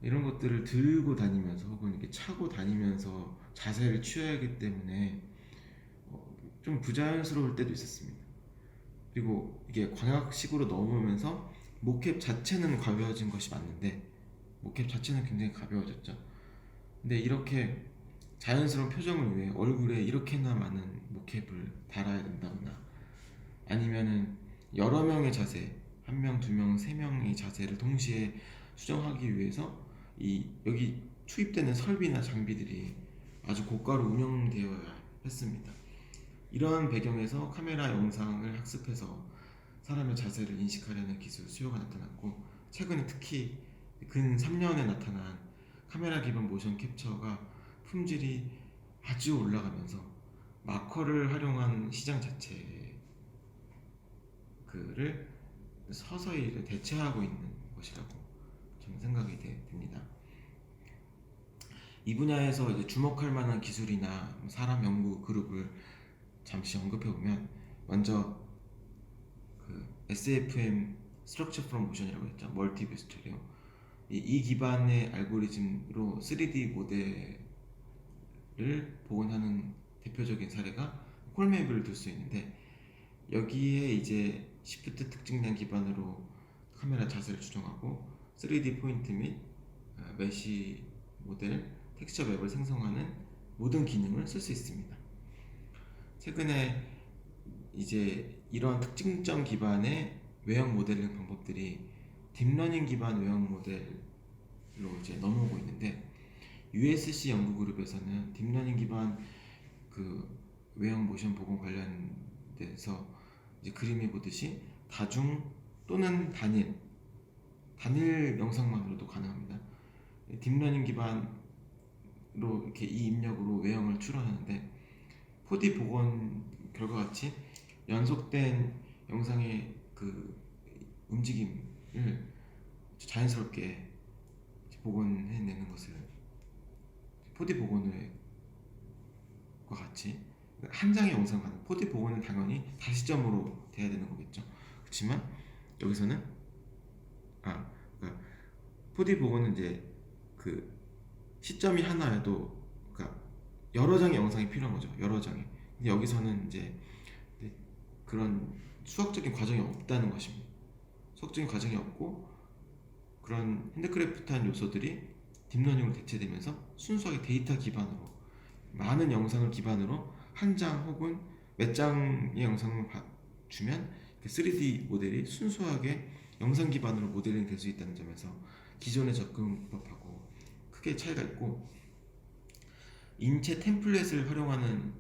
이런 것들을 들고 다니면서 혹은 이렇게 차고 다니면서 자세를 취해야 하기 때문에 좀 부자연스러울 때도 있었습니다. 그리고 이게 광학식으로 넘으면서 모캡 자체는 가벼워진 것이 맞는데, 모캡 자체는 굉장히 가벼워졌죠. 근데 이렇게 자연스러운 표정을 위해 얼굴에 이렇게나 많은 모캡을 달아야 된다거나, 아니면은 여러 명의 자세, 한 명, 두 명, 세 명의 자세를 동시에 수정하기 위해서 여기 투입되는 설비나 장비들이 아주 고가로 운영되어야 했습니다. 이러한 배경에서 카메라 영상을 학습해서 사람의 자세를 인식하려는 기술 수요가 나타났고, 최근에 특히 근 3년에 나타난 카메라 기반 모션 캡처가 품질이 아주 올라가면서 마커를 활용한 시장 자체를 서서히 대체하고 있는 것이라고 저는 생각이 됩니다. 이 분야에서 이제 주목할 만한 기술이나 사람 연구 그룹을 잠시 언급해 보면, 먼저 그 SFM Structure from Motion이라고 했죠. 멀티뷰 스튜디오. 이 기반의 알고리즘으로 3D 모델을 복원하는 대표적인 사례가 콜맵을 들 수 있는데, 여기에 이제 시프트 특징량 기반으로 카메라 자세를 추정하고 3D 포인트 및 메시 모델, 텍스처 맵을 생성하는 모든 기능을 쓸 수 있습니다. 최근에 이제 이런 특징점 기반의 외형 모델링 방법들이 딥러닝 기반 외형 모델로 이제 넘어오고 있는데, USC 연구그룹에서는 딥러닝 기반 그 외형 모션 복원 관련돼서 이제 그림에 보듯이 다중 또는 단일 영상만으로도 가능합니다. 딥러닝 기반으로 이렇게 이 입력으로 외형을 추론하는데, 4D 복원 결과 같이 연속된 영상의 그 움직임을 자연스럽게 복원해내는 것을 4D 복원과 같이, 한 장의 영상 가능. 4D 복원은 당연히 다시점으로 돼야 되는 거겠죠. 그렇지만 여기서는 그러니까 4D 복원은 이제 그 시점이 하나여도, 그러니까 여러 장의 영상이 필요한 거죠. 여러 장의. 근데 여기서는 이제 그런 수학적인 과정이 없다는 것입니다. 수학적인 과정이 없고 그런 핸드크래프트한 요소들이 딥러닝으로 대체되면서 순수하게 데이터 기반으로 많은 영상을 기반으로 한 장 혹은 몇 장의 영상을 주면 3D 모델이 순수하게 영상 기반으로 모델링 될 수 있다는 점에서 기존의 접근법하고 크게 차이가 있고, 인체 템플릿을 활용하는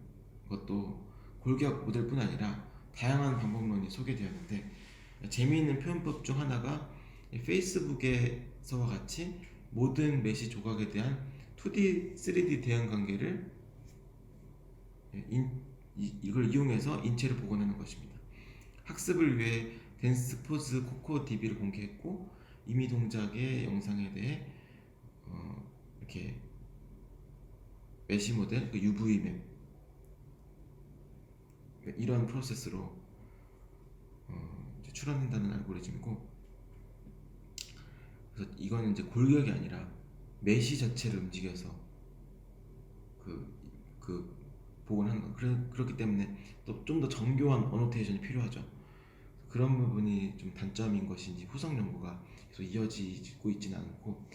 것도 골격 모델뿐 아니라 다양한 방법론이 소개되었는데, 재미있는 표현법 중 하나가 페이스북에서와 같이 모든 메시 조각에 대한 2D, 3D 대응 관계를 이걸 이용해서 인체를 복원하는 것입니다. 학습을 위해 댄스포즈 코코DB를 공개했고, 이미 동작의 영상에 대해 이렇게 메시 모델, UV 맵 이런 프로세스로 출원한다는 알고리즘이고, 그래서 이거는 이제 골격이 아니라 메시 자체를 움직여서 그 복원하는 거. 그렇기 때문에 또 좀 더 정교한 어노테이션이 필요하죠. 그런 부분이 좀 단점인 것인지 후속 연구가 계속 이어지고 있지는 않고,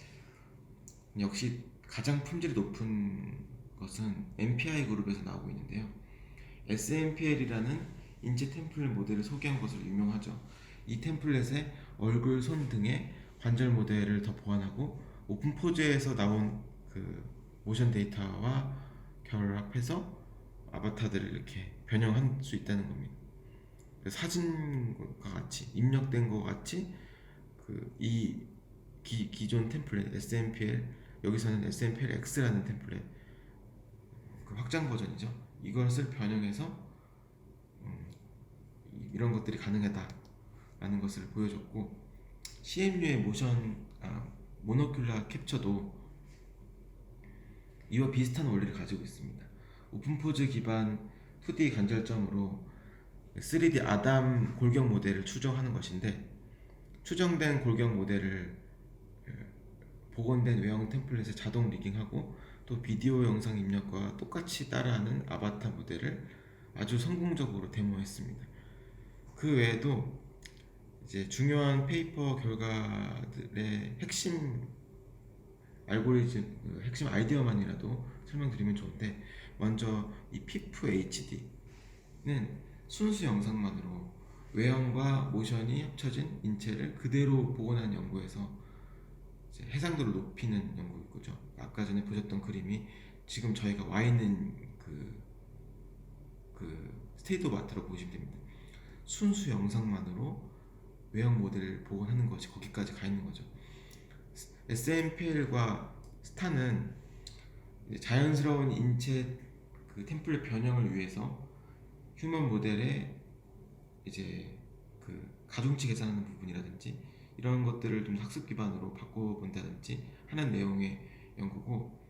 역시 가장 품질이 높은 것은 MPI 그룹에서 나오고 있는데요. SMPL이라는 인체 템플릿 모델을 소개한 것으로 유명하죠. 이 템플릿에 얼굴, 손 등의 관절 모델을 더 보완하고 오픈포즈에서 나온 그 모션 데이터와 결합해서 아바타들을 이렇게 변형할 수 있다는 겁니다. 사진과 같이 입력된 것 같이 이 기존 템플릿 SMPL, 여기서는 SMPL X라는 템플릿 그 확장 버전이죠. 이것을 변형해서 이런 것들이 가능하다라는 것을 보여줬고, CMU의 모노큘라 캡처도 이와 비슷한 원리를 가지고 있습니다. 오픈포즈 기반 2D 간절점으로 3D 아담 골격 모델을 추정하는 것인데, 추정된 골격 모델을 복원된 외형 템플릿에 자동 리깅하고 또 비디오 영상 입력과 똑같이 따라하는 아바타 모델을 아주 성공적으로 데모했습니다. 그 외에도 이제 중요한 페이퍼 결과들의 핵심 알고리즘, 핵심 아이디어만이라도 설명드리면 좋은데, 먼저 이 피프 HD는 순수 영상만으로 외형과 모션이 합쳐진 인체를 그대로 복원한 연구에서 이제 해상도를 높이는 연구이죠. 아까 전에 보셨던 그림이 지금 저희가 와 있는 스테이트 오브 아트로 보시면 됩니다. 순수 영상만으로 외형 모델을 복원하는 것이 거기까지 가 있는 거죠. SMPL과 스타는 자연스러운 인체 템플릿 변형을 위해서 휴먼 모델의 이제 가중치 계산하는 부분이라든지 이런 것들을 좀 학습 기반으로 바꿔본다든지 하는 내용의 연구고,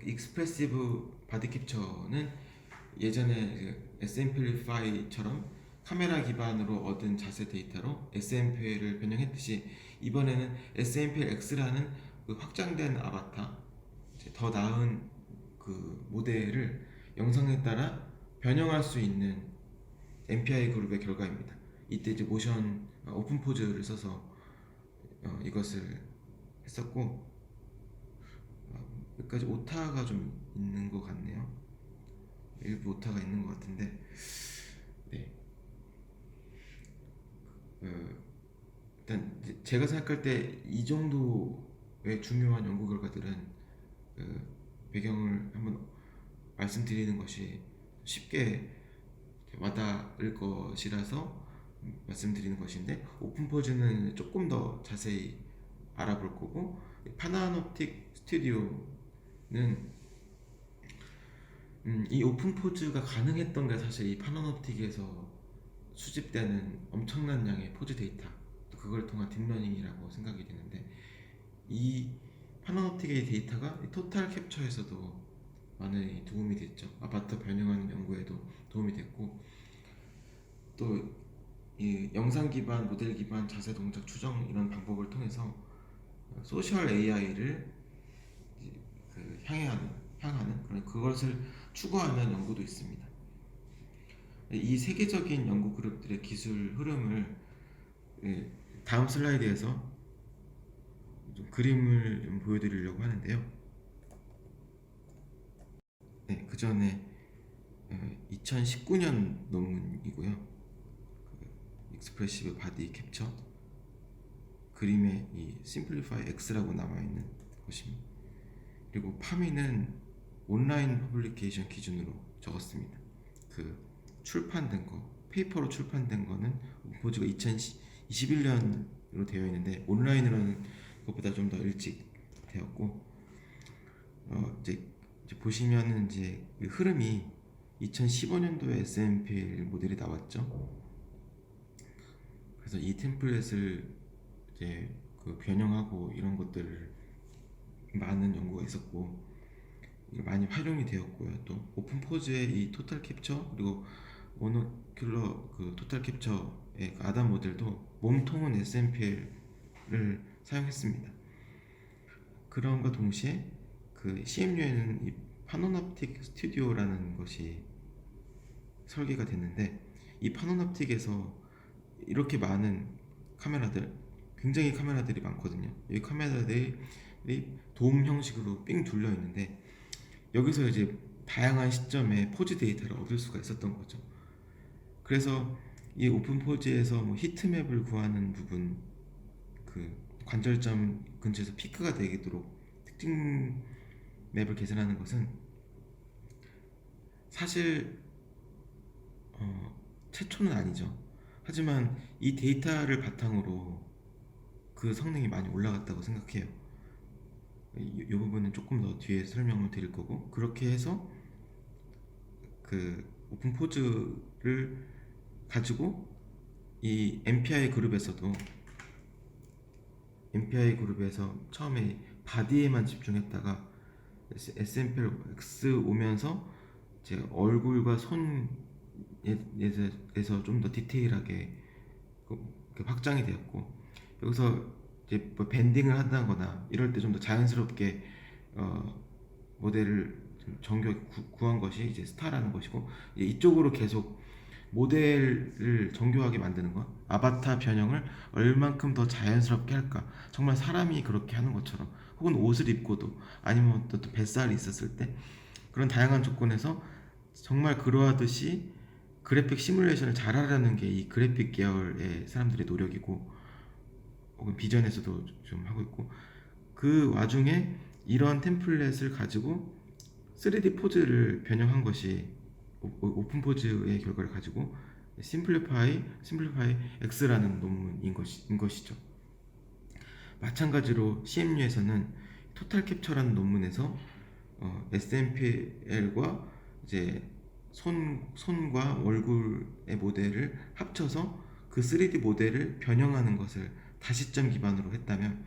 익스프레시브 바디 캡처는 예전에 SMPLify처럼 카메라 기반으로 얻은 자세 데이터로 SMPL을 변형했듯이, 이번에는 SMPL-X라는 확장된 아바타, 더 나은 모델을 영상에 따라 변형할 수 있는 MPI 그룹의 결과입니다. 이때 이제 모션 오픈 포즈를 써서 이것을 했었고, 여기까지 오타가 좀 있는 것 같네요. 일부 오타가 있는 것 같은데, 네. 일단 제가 생각할 때 이 정도의 중요한 연구 결과들은 배경을 한번 말씀드리는 것이 쉽게 와닿을 것이라서 말씀드리는 것인데, 오픈포즈는 조금 더 자세히 알아볼 거고, 파나노프틱 스튜디오는 이 오픈포즈가 가능했던 게 사실 이 파나노프틱에서 수집되는 엄청난 양의 포즈 데이터, 또 그걸 통한 딥러닝이라고 생각이 되는데, 이 파나노프틱의 데이터가 이 토탈 캡처에서도 많이 도움이 됐죠. 아바타 변형하는 연구에도 도움이 됐고, 또 이 영상 기반, 모델 기반 자세 동작 추정 이런 방법을 통해서 소셜 AI를 향하는 그런 그것을 추구하는 연구도 있습니다. 이 세계적인 연구 그룹들의 기술 흐름을 다음 슬라이드에서 좀 그림을 좀 보여드리려고 하는데요. 네, 그 전에 2019년 논문이고요. 익스프레시브 바디 캡처 그림에 이 심플리파이 X라고 남아있는 것입니다. 그리고 파미는 온라인 퍼블리케이션 기준으로 적었습니다. 그 출판된 거, 페이퍼로 출판된 거는 오픈포즈가 2021년으로 되어 있는데 온라인으로는 그것보다 좀 더 일찍 되었고, 이제 보시면은 이제 그 흐름이 2015년도에 SMPL 모델이 나왔죠. 그래서 이 템플릿을 이제 그 변형하고 이런 것들을 많은 연구가 있었고 많이 활용이 되었고요. 또 오픈 포즈의 이 토탈 캡처 그리고 모노큘러 그 토탈 캡처의 그 아담 모델도 몸통은 SMPL을 사용했습니다. 그런과 동시에 그 CMU에는 이 파노납틱 스튜디오라는 것이 설계가 됐는데 이 파노납틱에서 이렇게 많은 카메라들 굉장히 카메라들이 많거든요. 이 카메라들이 도움 형식으로 삥 둘려 있는데 여기서 이제 다양한 시점에 포즈 데이터를 얻을 수가 있었던 거죠. 그래서 이 오픈 포즈에서 뭐 히트맵을 구하는 부분, 그 관절점 근처에서 피크가 되도록 특징 맵을 계산하는 것은 사실 최초는 아니죠. 하지만 이 데이터를 바탕으로 그 성능이 많이 올라갔다고 생각해요. 이 부분은 조금 더 뒤에 설명을 드릴 거고, 그렇게 해서 그 오픈 포즈를 가지고 이 MPI 그룹에서 처음에 바디에만 집중했다가 SMPL X 오면서 이제 얼굴과 손에서 좀 더 디테일하게 확장이 되었고, 여기서 이제 뭐 밴딩을 한다거나 이럴 때 좀 더 자연스럽게 모델을 좀 정교하게 구한 것이 이제 스타라는 것이고, 이쪽으로 계속 모델을 정교하게 만드는 것, 아바타 변형을 얼만큼 더 자연스럽게 할까, 정말 사람이 그렇게 하는 것처럼, 혹은 옷을 입고도 아니면 또 뱃살이 있었을 때 그런 다양한 조건에서 정말 그러하듯이 그래픽 시뮬레이션을 잘하려는 게 이 그래픽 계열의 사람들의 노력이고, 혹은 비전에서도 좀 하고 있고, 그 와중에 이런 템플릿을 가지고 3D 포즈를 변형한 것이 오픈 포즈의 결과를 가지고 심플리파이 X라는 논문인 것이죠. 마찬가지로 CMU에서는 토탈 캡처라는 논문에서 SMPL과 이제 손과 얼굴의 모델을 합쳐서 그 3D 모델을 변형하는 것을 다시점 기반으로 했다면,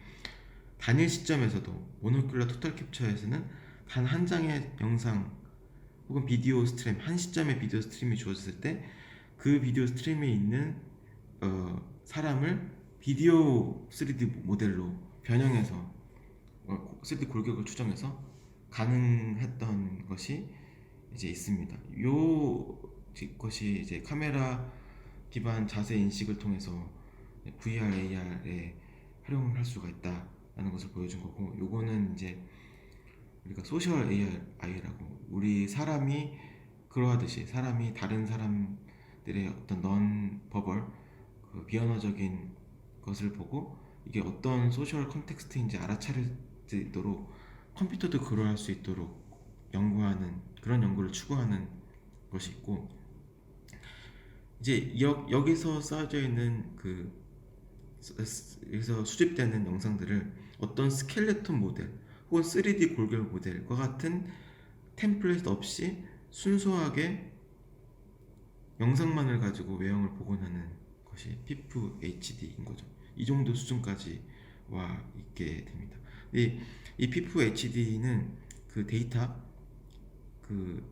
단일 시점에서도 모노큘러 토탈 캡처에서는 단 한 장의 영상 혹은 비디오 스트림, 한 시점의 비디오 스트림이 주어졌을 때 그 비디오 스트림에 있는 사람을 비디오 3D 모델로 변형해서 3D 골격을 추정해서 가능했던 것이 이제 있습니다. 것이 이제 카메라 기반 자세 인식을 통해서 VR, AR에 활용을 할 수가 있다라는 것을 보여준 거고, 요거는 이제 우리가 소셜 AI라고, 우리 사람이 그러하듯이 사람이 다른 사람들의 어떤 넌 버벌 그 비언어적인 것을 보고 이게 어떤 소셜 컨텍스트인지 알아차릴 수 있도록, 컴퓨터도 그러할 수 있도록 연구하는, 그런 연구를 추구하는 것이 있고, 이제 여기서 쌓여져 있는 여기서 수집되는 영상들을 어떤 스켈레톤 모델 혹은 3D 골격 모델과 같은 템플릿 없이 순수하게 영상만을 가지고 외형을 복원하는 것이 피프 HD인 거죠. 이 정도 수준까지 와 있게 됩니다. 이 피프 HD는 그 데이터,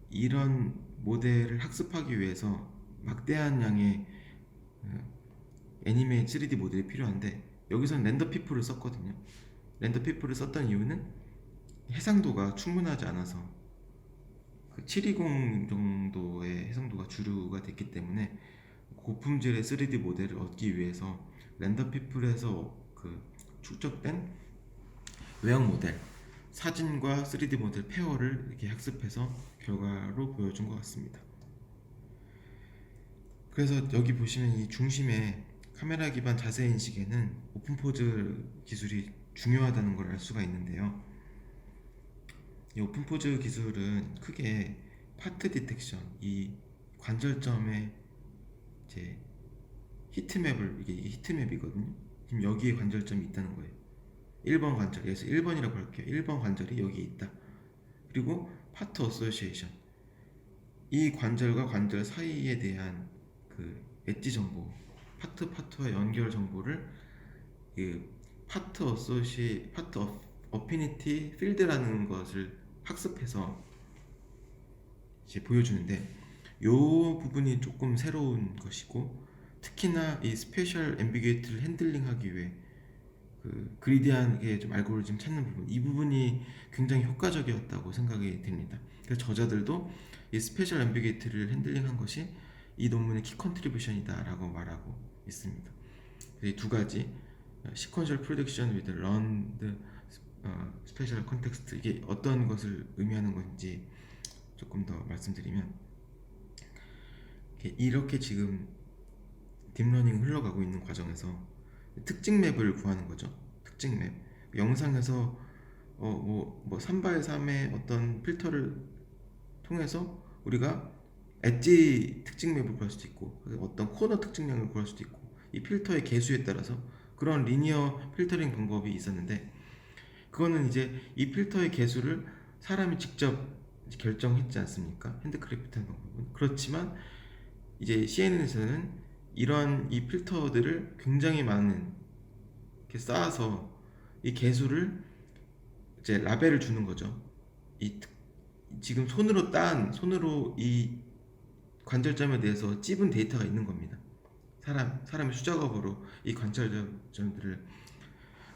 이런 모델을 학습하기 위해서 막대한 양의 애니메 3D 모델이 필요한데, 여기서는 렌더 피플을 썼거든요. 렌더 피플을 썼던 이유는 해상도가 충분하지 않아서 그 720 정도의 해상도가 주류가 됐기 때문에 고품질의 3D 모델을 얻기 위해서 렌더피플에서 그 축적된 외형 모델 사진과 3D 모델 페어를 이렇게 학습해서 결과로 보여준 것 같습니다. 그래서 여기 보시면 이 중심에 카메라 기반 자세 인식에는 오픈포즈 기술이 중요하다는 걸 알 수가 있는데요. 이 오픈포즈 기술은 크게 파트 디텍션, 이 관절점의 이제 히트맵을 이게 히트맵이거든요. 지금 여기에 관절점이 있다는 거예요. 1번 관절, 그래서 1번이라고 할게요. 1번 관절이 여기 있다. 그리고 파트 어소시에이션, 이 관절과 관절 사이에 대한 그 엣지 정보, 파트와 연결 정보를 그 파트 어피니티 필드라는 것을 학습해서 이제 보여주는데, 요 부분이 조금 새로운 것이고, 특히나 이 스페셜 앰비게이트를 핸들링하기 위해 그 그리디한게 좀 알고리즘 찾는 부분, 이 부분이 굉장히 효과적이었다고 생각이 됩니다. 그래서 저자들도 이 스페셜 앰비게이트를 핸들링한 것이 이 논문의 키 컨트리뷰션이다라고 말하고 있습니다. 이 두 가지 시퀀셜 프로덕션 with learned 스페셜 컨텍스트, 이게 어떤 것을 의미하는 건지 조금 더 말씀드리면, 이렇게 지금 딥러닝 흘러가고 있는 과정에서 특징 맵을 구하는 거죠. 특징 맵. 영상에서 3x3의 어떤 필터를 통해서 우리가 엣지 특징 맵을 구할 수도 있고, 어떤 코너 특징량을 구할 수도 있고, 이 필터의 개수에 따라서 그런 리니어 필터링 방법이 있었는데, 그거는 이제 이 필터의 개수를 사람이 직접 결정했지 않습니까? 핸드크래프트 하는 방법은. 그렇지만 이제 CNN에서는 이런 이 필터들을 굉장히 많은 이렇게 쌓아서 이 개수를 이제 라벨을 주는 거죠. 지금 손으로 이 관절점에 대해서 찝은 데이터가 있는 겁니다. 사람의 수작업으로 이 관절점들을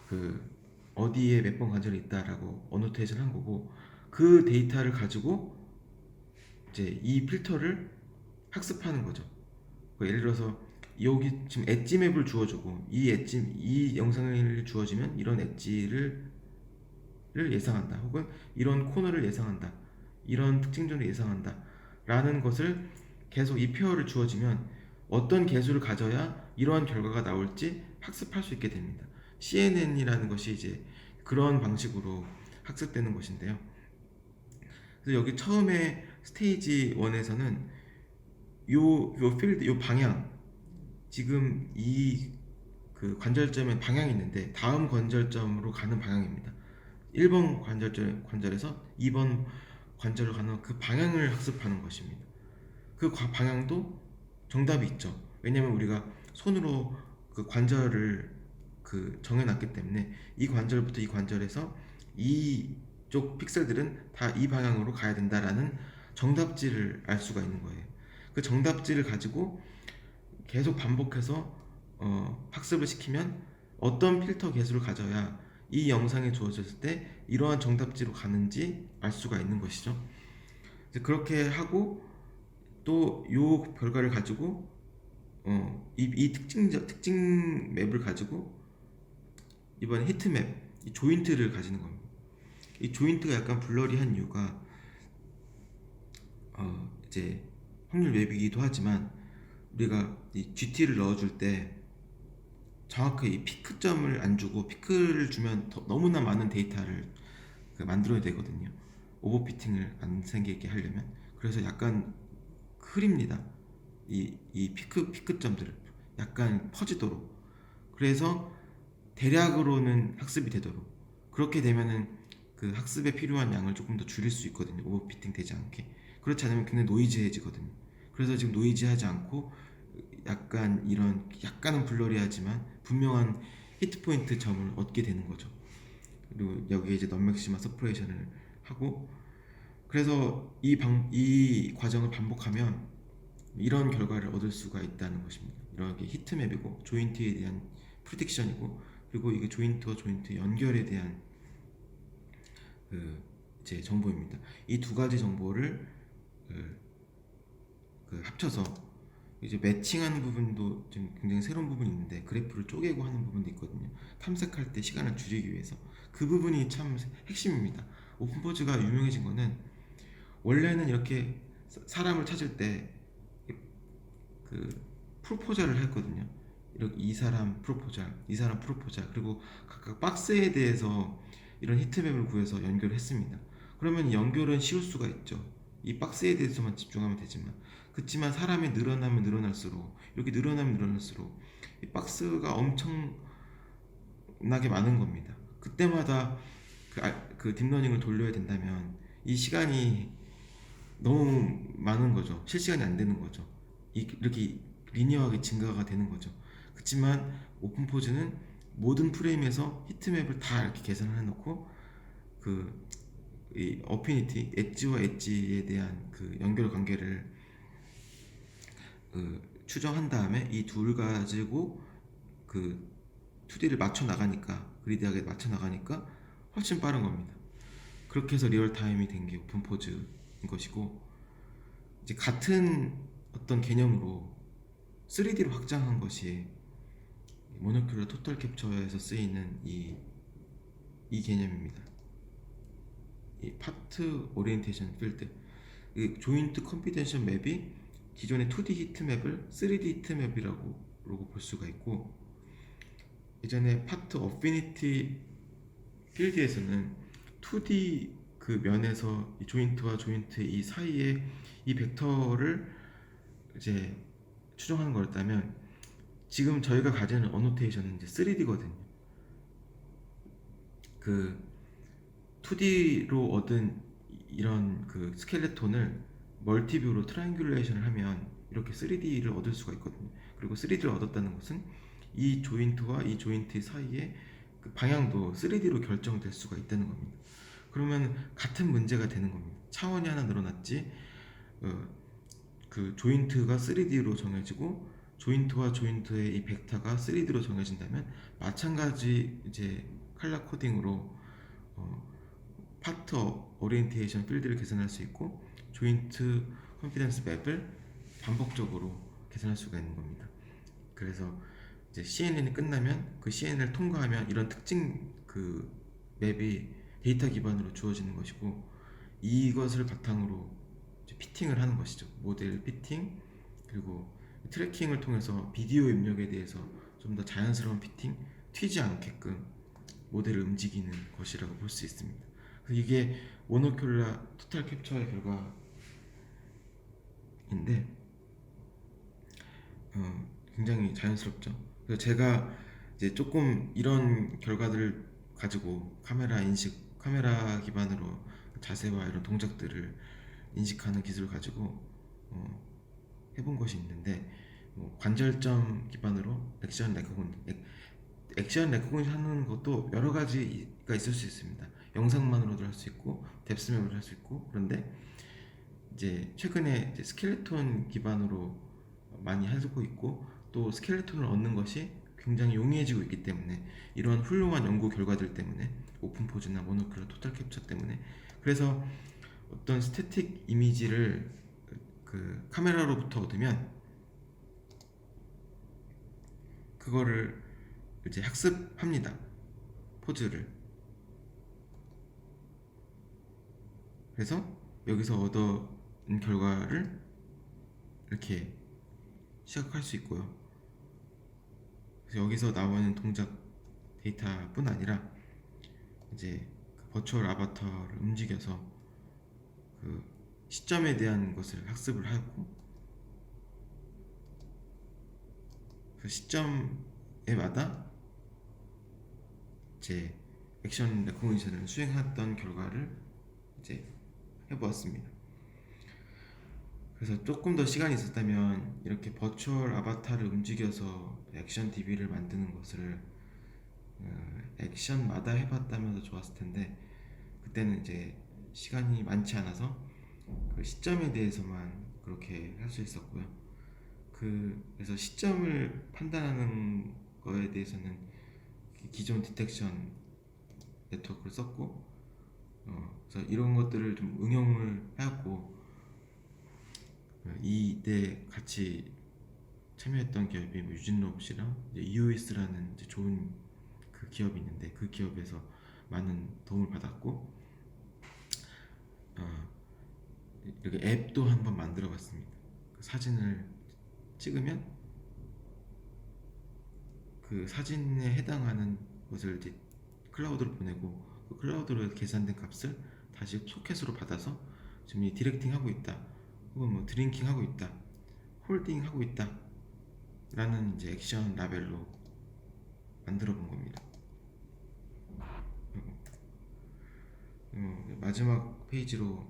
그 어디에 몇 번 관절이 있다라고 어노테이션 한 거고, 그 데이터를 가지고 이제 이 필터를 학습하는 거죠. 예를 들어서 여기 지금 엣지 맵을 주어주고, 이 영상을 주어지면 이런 엣지를 예상한다, 혹은 이런 코너를 예상한다, 이런 특징점을 예상한다 라는 것을 계속 이 페어를 주어지면 어떤 개수를 가져야 이러한 결과가 나올지 학습할 수 있게 됩니다. CNN이라는 것이 이제 그런 방식으로 학습되는 것인데요. 그래서 여기 처음에 스테이지 1에서는 요 필드, 요 방향, 지금 이 그 관절점에 방향이 있는데 다음 관절점으로 가는 방향입니다. 1번 관절에서 2번 관절로 가는 그 방향을 학습하는 것입니다. 그 방향도 정답이 있죠. 왜냐면 우리가 손으로 그 관절을 그 정해놨기 때문에 이 관절부터 이 관절에서 이쪽 픽셀들은 다 이 방향으로 가야 된다라는 정답지를 알 수가 있는 거예요. 그 정답지를 가지고 계속 반복해서 학습을 시키면 어떤 필터 개수를 가져야 이 영상에 주어졌을 때 이러한 정답지로 가는지 알 수가 있는 것이죠. 그렇게 하고 또 이 결과를 가지고 이 특징 맵을 가지고 이번 히트맵, 이 조인트를 가지는 겁니다. 이 조인트가 약간 블러리한 이유가 이제 확률 맵이기도 하지만, 우리가 이 GT를 넣어줄 때 정확하게 이 피크점을 안 주고 피크를 주면 너무나 많은 데이터를 만들어야 되거든요. 오버피팅을 안 생기게 하려면. 그래서 약간 흐립니다. 이 피크점들을 약간 퍼지도록. 그래서 대략으로는 학습이 되도록. 그렇게 되면은 그 학습에 필요한 양을 조금 더 줄일 수 있거든요. 오버피팅 되지 않게. 그렇지 않으면 굉장히 노이즈해지거든요. 그래서 지금 노이즈하지 않고 약간 이런 약간은 블러리하지만 분명한 히트 포인트 점을 얻게 되는 거죠. 그리고 여기에 이제 넌맥시마 서퍼레이션을 하고, 그래서 이 과정을 반복하면 이런 결과를 얻을 수가 있다는 것입니다. 이렇게 히트맵이고 조인트에 대한 프리딕션이고, 그리고 이게 조인트와 조인트 연결에 대한 그 이제 정보입니다. 이 두 가지 정보를 그 합쳐서 이제 매칭하는 부분도 좀 굉장히 새로운 부분이 있는데 그래프를 쪼개고 하는 부분도 있거든요. 탐색할 때 시간을 줄이기 위해서 그 부분이 참 핵심입니다. 오픈포즈가 유명해진 거는 원래는 이렇게 사람을 찾을 때 그 프로포절을 했거든요. 이렇게 이 사람 프로포절, 이 사람 프로포절, 그리고 각각 박스에 대해서 이런 히트맵을 구해서 연결을 했습니다. 그러면 연결은 쉬울 수가 있죠. 이 박스에 대해서만 집중하면 되지만, 그렇지만 사람이 늘어나면 늘어날수록, 이렇게 늘어나면 늘어날수록 이 박스가 엄청나게 많은 겁니다. 그때마다 그 딥러닝을 돌려야 된다면 이 시간이 너무 많은 거죠. 실시간이 안 되는 거죠. 이렇게 리니어하게 증가가 되는 거죠. 그렇지만 오픈포즈는 모든 프레임에서 히트맵을 다 이렇게 계산을 해놓고 이 어피니티, 엣지와 엣지에 대한 그 연결 관계를 추정한 다음에 이 둘 가지고 그 2D를 맞춰 나가니까, 그리드하게 맞춰 나가니까 훨씬 빠른 겁니다. 그렇게 해서 리얼타임이 된 게 오픈포즈인 것이고, 이제 같은 어떤 개념으로 3D로 확장한 것이 모노큘러 토탈 캡처에서 쓰이는 이 개념입니다. 이 파트 오리엔테이션 필드, 이 조인트 컴피텐션 맵이 기존의 2D 히트맵을 3D 히트맵이라고 볼 수가 있고, 예전에 파트 어피니티 필드에서는 2D 그 면에서 이 조인트와 조인트 이 사이에 이 벡터를 이제 추정하는 거였다면, 지금 저희가 가지는 어노테이션은 이제 3D거든요. 그 2D로 얻은 이런 그 스켈레톤을 멀티뷰로 트라이앵귤레이션을 하면 이렇게 3D를 얻을 수가 있거든요. 그리고 3D를 얻었다는 것은 이 조인트와 이 조인트 사이의 그 방향도 3D로 결정될 수가 있다는 겁니다. 그러면 같은 문제가 되는 겁니다. 차원이 하나 늘어났지, 그 조인트가 3D로 정해지고 조인트와 조인트의 이 벡터가 3D로 정해진다면 마찬가지 이제 컬러 코딩으로 파트 오리엔테이션 필드를 계산할 수 있고 조인트 컨피던스 맵을 반복적으로 계산할 수가 있는 겁니다. 그래서 이제 CNN이 끝나면 그 CNN을 통과하면 이런 특징 그 맵이 데이터 기반으로 주어지는 것이고, 이것을 바탕으로 이제 피팅을 하는 것이죠. 모델 피팅, 그리고 트래킹을 통해서 비디오 입력에 대해서 좀 더 자연스러운 피팅, 튀지 않게끔 모델을 움직이는 것이라고 볼 수 있습니다. 그래서 이게 모노큘러 토탈 캡처의 결과인데 굉장히 자연스럽죠. 그래서 제가 이제 조금 이런 결과들을 가지고 카메라 기반으로 자세와 이런 동작들을 인식하는 기술을 가지고 해본 것이 있는데, 관절점 기반으로 액션 레코그니션 하는 것도 여러 가지가 있을 수 있습니다. 영상만으로도 할 수 있고 뎁스맵으로 할 수 있고, 그런데 이제 최근에 이제 스켈레톤 기반으로 많이 하고 있고, 또 스켈레톤을 얻는 것이 굉장히 용이해지고 있기 때문에, 이런 훌륭한 연구 결과들 때문에, 오픈포즈나 모노큘러 토탈 캡처 때문에, 그래서 어떤 스태틱 이미지를 그 카메라로부터 얻으면 그거를 이제 학습합니다. 포즈를. 그래서 여기서 얻은 결과를 이렇게 시각할 수 있고요. 그래서 여기서 나오는 동작 데이터뿐 아니라 이제 그 버추얼 아바타를 움직여서 그 시점에 대한 것을 학습을 하고, 그 시점에마다 이제 액션 레코그니션을 수행했던 결과를 이제 해보았습니다. 그래서 조금 더 시간이 있었다면 이렇게 버추얼 아바타를 움직여서 액션 DB를 만드는 것을 액션마다 해봤다면 더 좋았을 텐데, 그때는 이제 시간이 많지 않아서 그 시점에 대해서만 그렇게 할 수 있었고요. 그래서 시점을 판단하는 거에 대해서는 기존 디텍션 네트워크를 썼고, 그래서 이런 것들을 좀 응용을 해갖고 이때 같이 참여했던 기업이 뭐 유진로봇이랑 EOS라는 이제 좋은 그 기업이 있는데 그 기업에서 많은 도움을 받았고 어, 이렇게 앱도 한번 만들어봤습니다. 그 사진을 찍으면 그 사진에 해당하는 것을 이제 클라우드로 보내고 그 클라우드로 계산된 값을 다시 소켓으로 받아서 지금 이 디렉팅 하고 있다, 혹은 뭐 드링킹 하고 있다, 홀딩 하고 있다 라는 이제 액션 라벨로 만들어 본 겁니다. 마지막 페이지로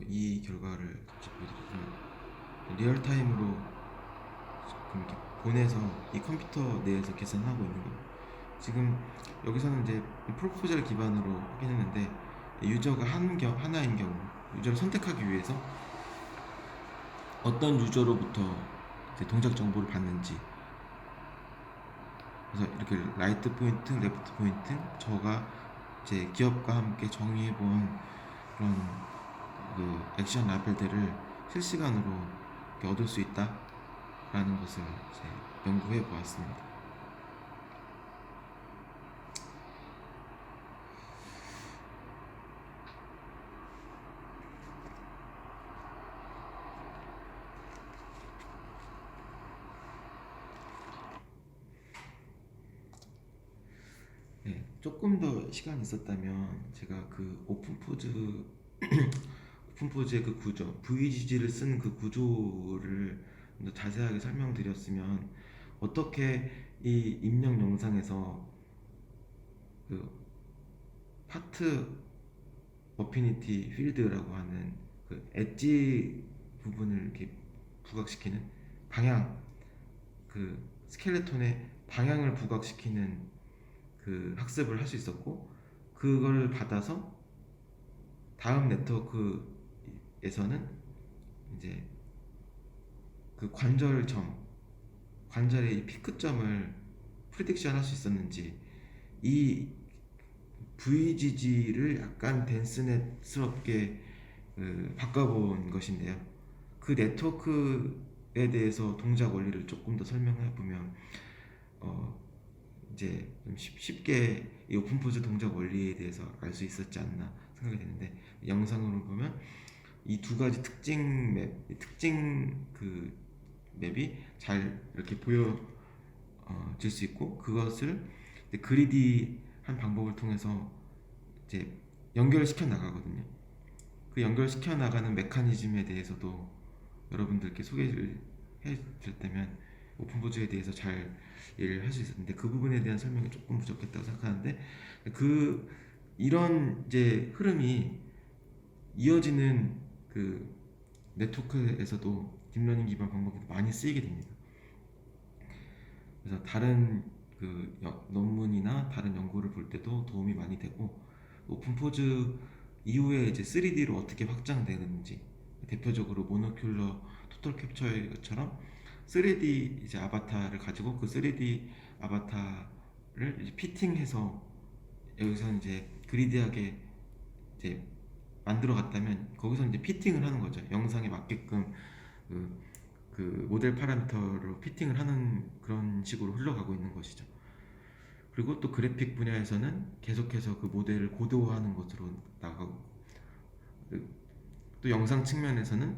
이 결과를 보여드리면 리얼타임으로 이렇게 보내서 이 컴퓨터 내에서 계산하고 있는 거예요. 지금 여기서는 이제 프로포절 기반으로 하긴 했는데 유저가 하나인 경우 유저를 선택하기 위해서 어떤 유저로부터 이제 동작 정보를 받는지, 그래서 이렇게 라이트 포인트, 레프트 포인트, 저가 이제 기업과 함께 정의해본 그런 그 액션 라벨들을 실시간으로 이렇게 얻을 수 있다라는 것을 이제 연구해 보았습니다. 네, 조금 더 시간이 있었다면 제가 그 오픈포즈의 그 구조, VGG를 쓴 그 구조를 좀 더 자세하게 설명드렸으면 어떻게 이 입력 영상에서 그 파트 어피니티 필드라고 하는 그 엣지 부분을 이렇게 부각시키는 방향, 그 스켈레톤의 방향을 부각시키는 그 학습을 할 수 있었고, 그걸 받아서 다음 네트워크에서는 이제 그 관절의 이 피크점을 프리딕션 할 수 있었는지, 이 VGG를 약간 댄스넷스럽게 바꿔본 것인데요. 그 네트워크에 대해서 동작 원리를 조금 더 설명해 보면 이제 좀 쉽게 이 오픈포즈 동작 원리에 대해서 알 수 있었지 않나 생각이 되는데, 영상으로 보면 이 두 가지 특징 그 맵이 잘 이렇게 보여질 수 있고, 그것을 이제 그리디한 방법을 통해서 이제 연결시켜 나가거든요. 그 연결시켜 나가는 메커니즘에 대해서도 여러분들께 소개를 해드렸다면 오픈보즈에 대해서 잘 이해를 할 수 있었는데, 그 부분에 대한 설명이 조금 부족했다고 생각하는데, 그 이런 이제 흐름이 이어지는 그 네트워크에서도 딥러닝 기반 방법이 많이 쓰이게 됩니다. 그래서 다른 그 논문이나 다른 연구를 볼 때도 도움이 많이 되고, 오픈포즈 이후에 이제 3D로 어떻게 확장되는지, 대표적으로 모노큘러 토탈 캡처처럼 3D 이제 아바타를 가지고 그 3D 아바타를 이제 피팅해서 여기서 이제 그리디하게 이제 만들어 갔다면 거기서 이제 피팅을 하는 거죠. 영상에 맞게끔 그 모델 파라미터로 피팅을 하는 그런 식으로 흘러가고 있는 것이죠. 그리고 또 그래픽 분야에서는 계속해서 그 모델을 고도화하는 것으로 나가고, 또 영상 측면에서는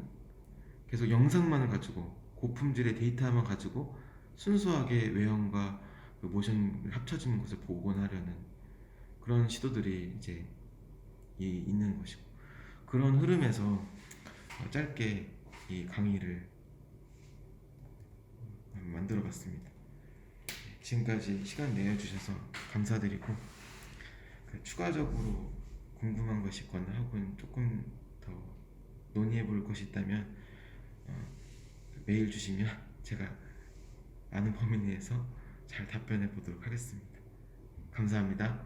계속 영상만을 가지고 고품질의 데이터만 가지고 순수하게 외형과 그 모션을 합쳐지는 것을 복원하려는 그런 시도들이 이제 있는 것이고, 그런 흐름에서 짧게 이 강의를 만들어 봤습니다. 지금까지 시간 내어주셔서 감사드리고, 추가적으로 궁금한 것이 있거나 혹은 조금 더 논의해 볼 것이 있다면 메일 주시면 제가 아는 범위 내에서 잘 답변해 보도록 하겠습니다. 감사합니다.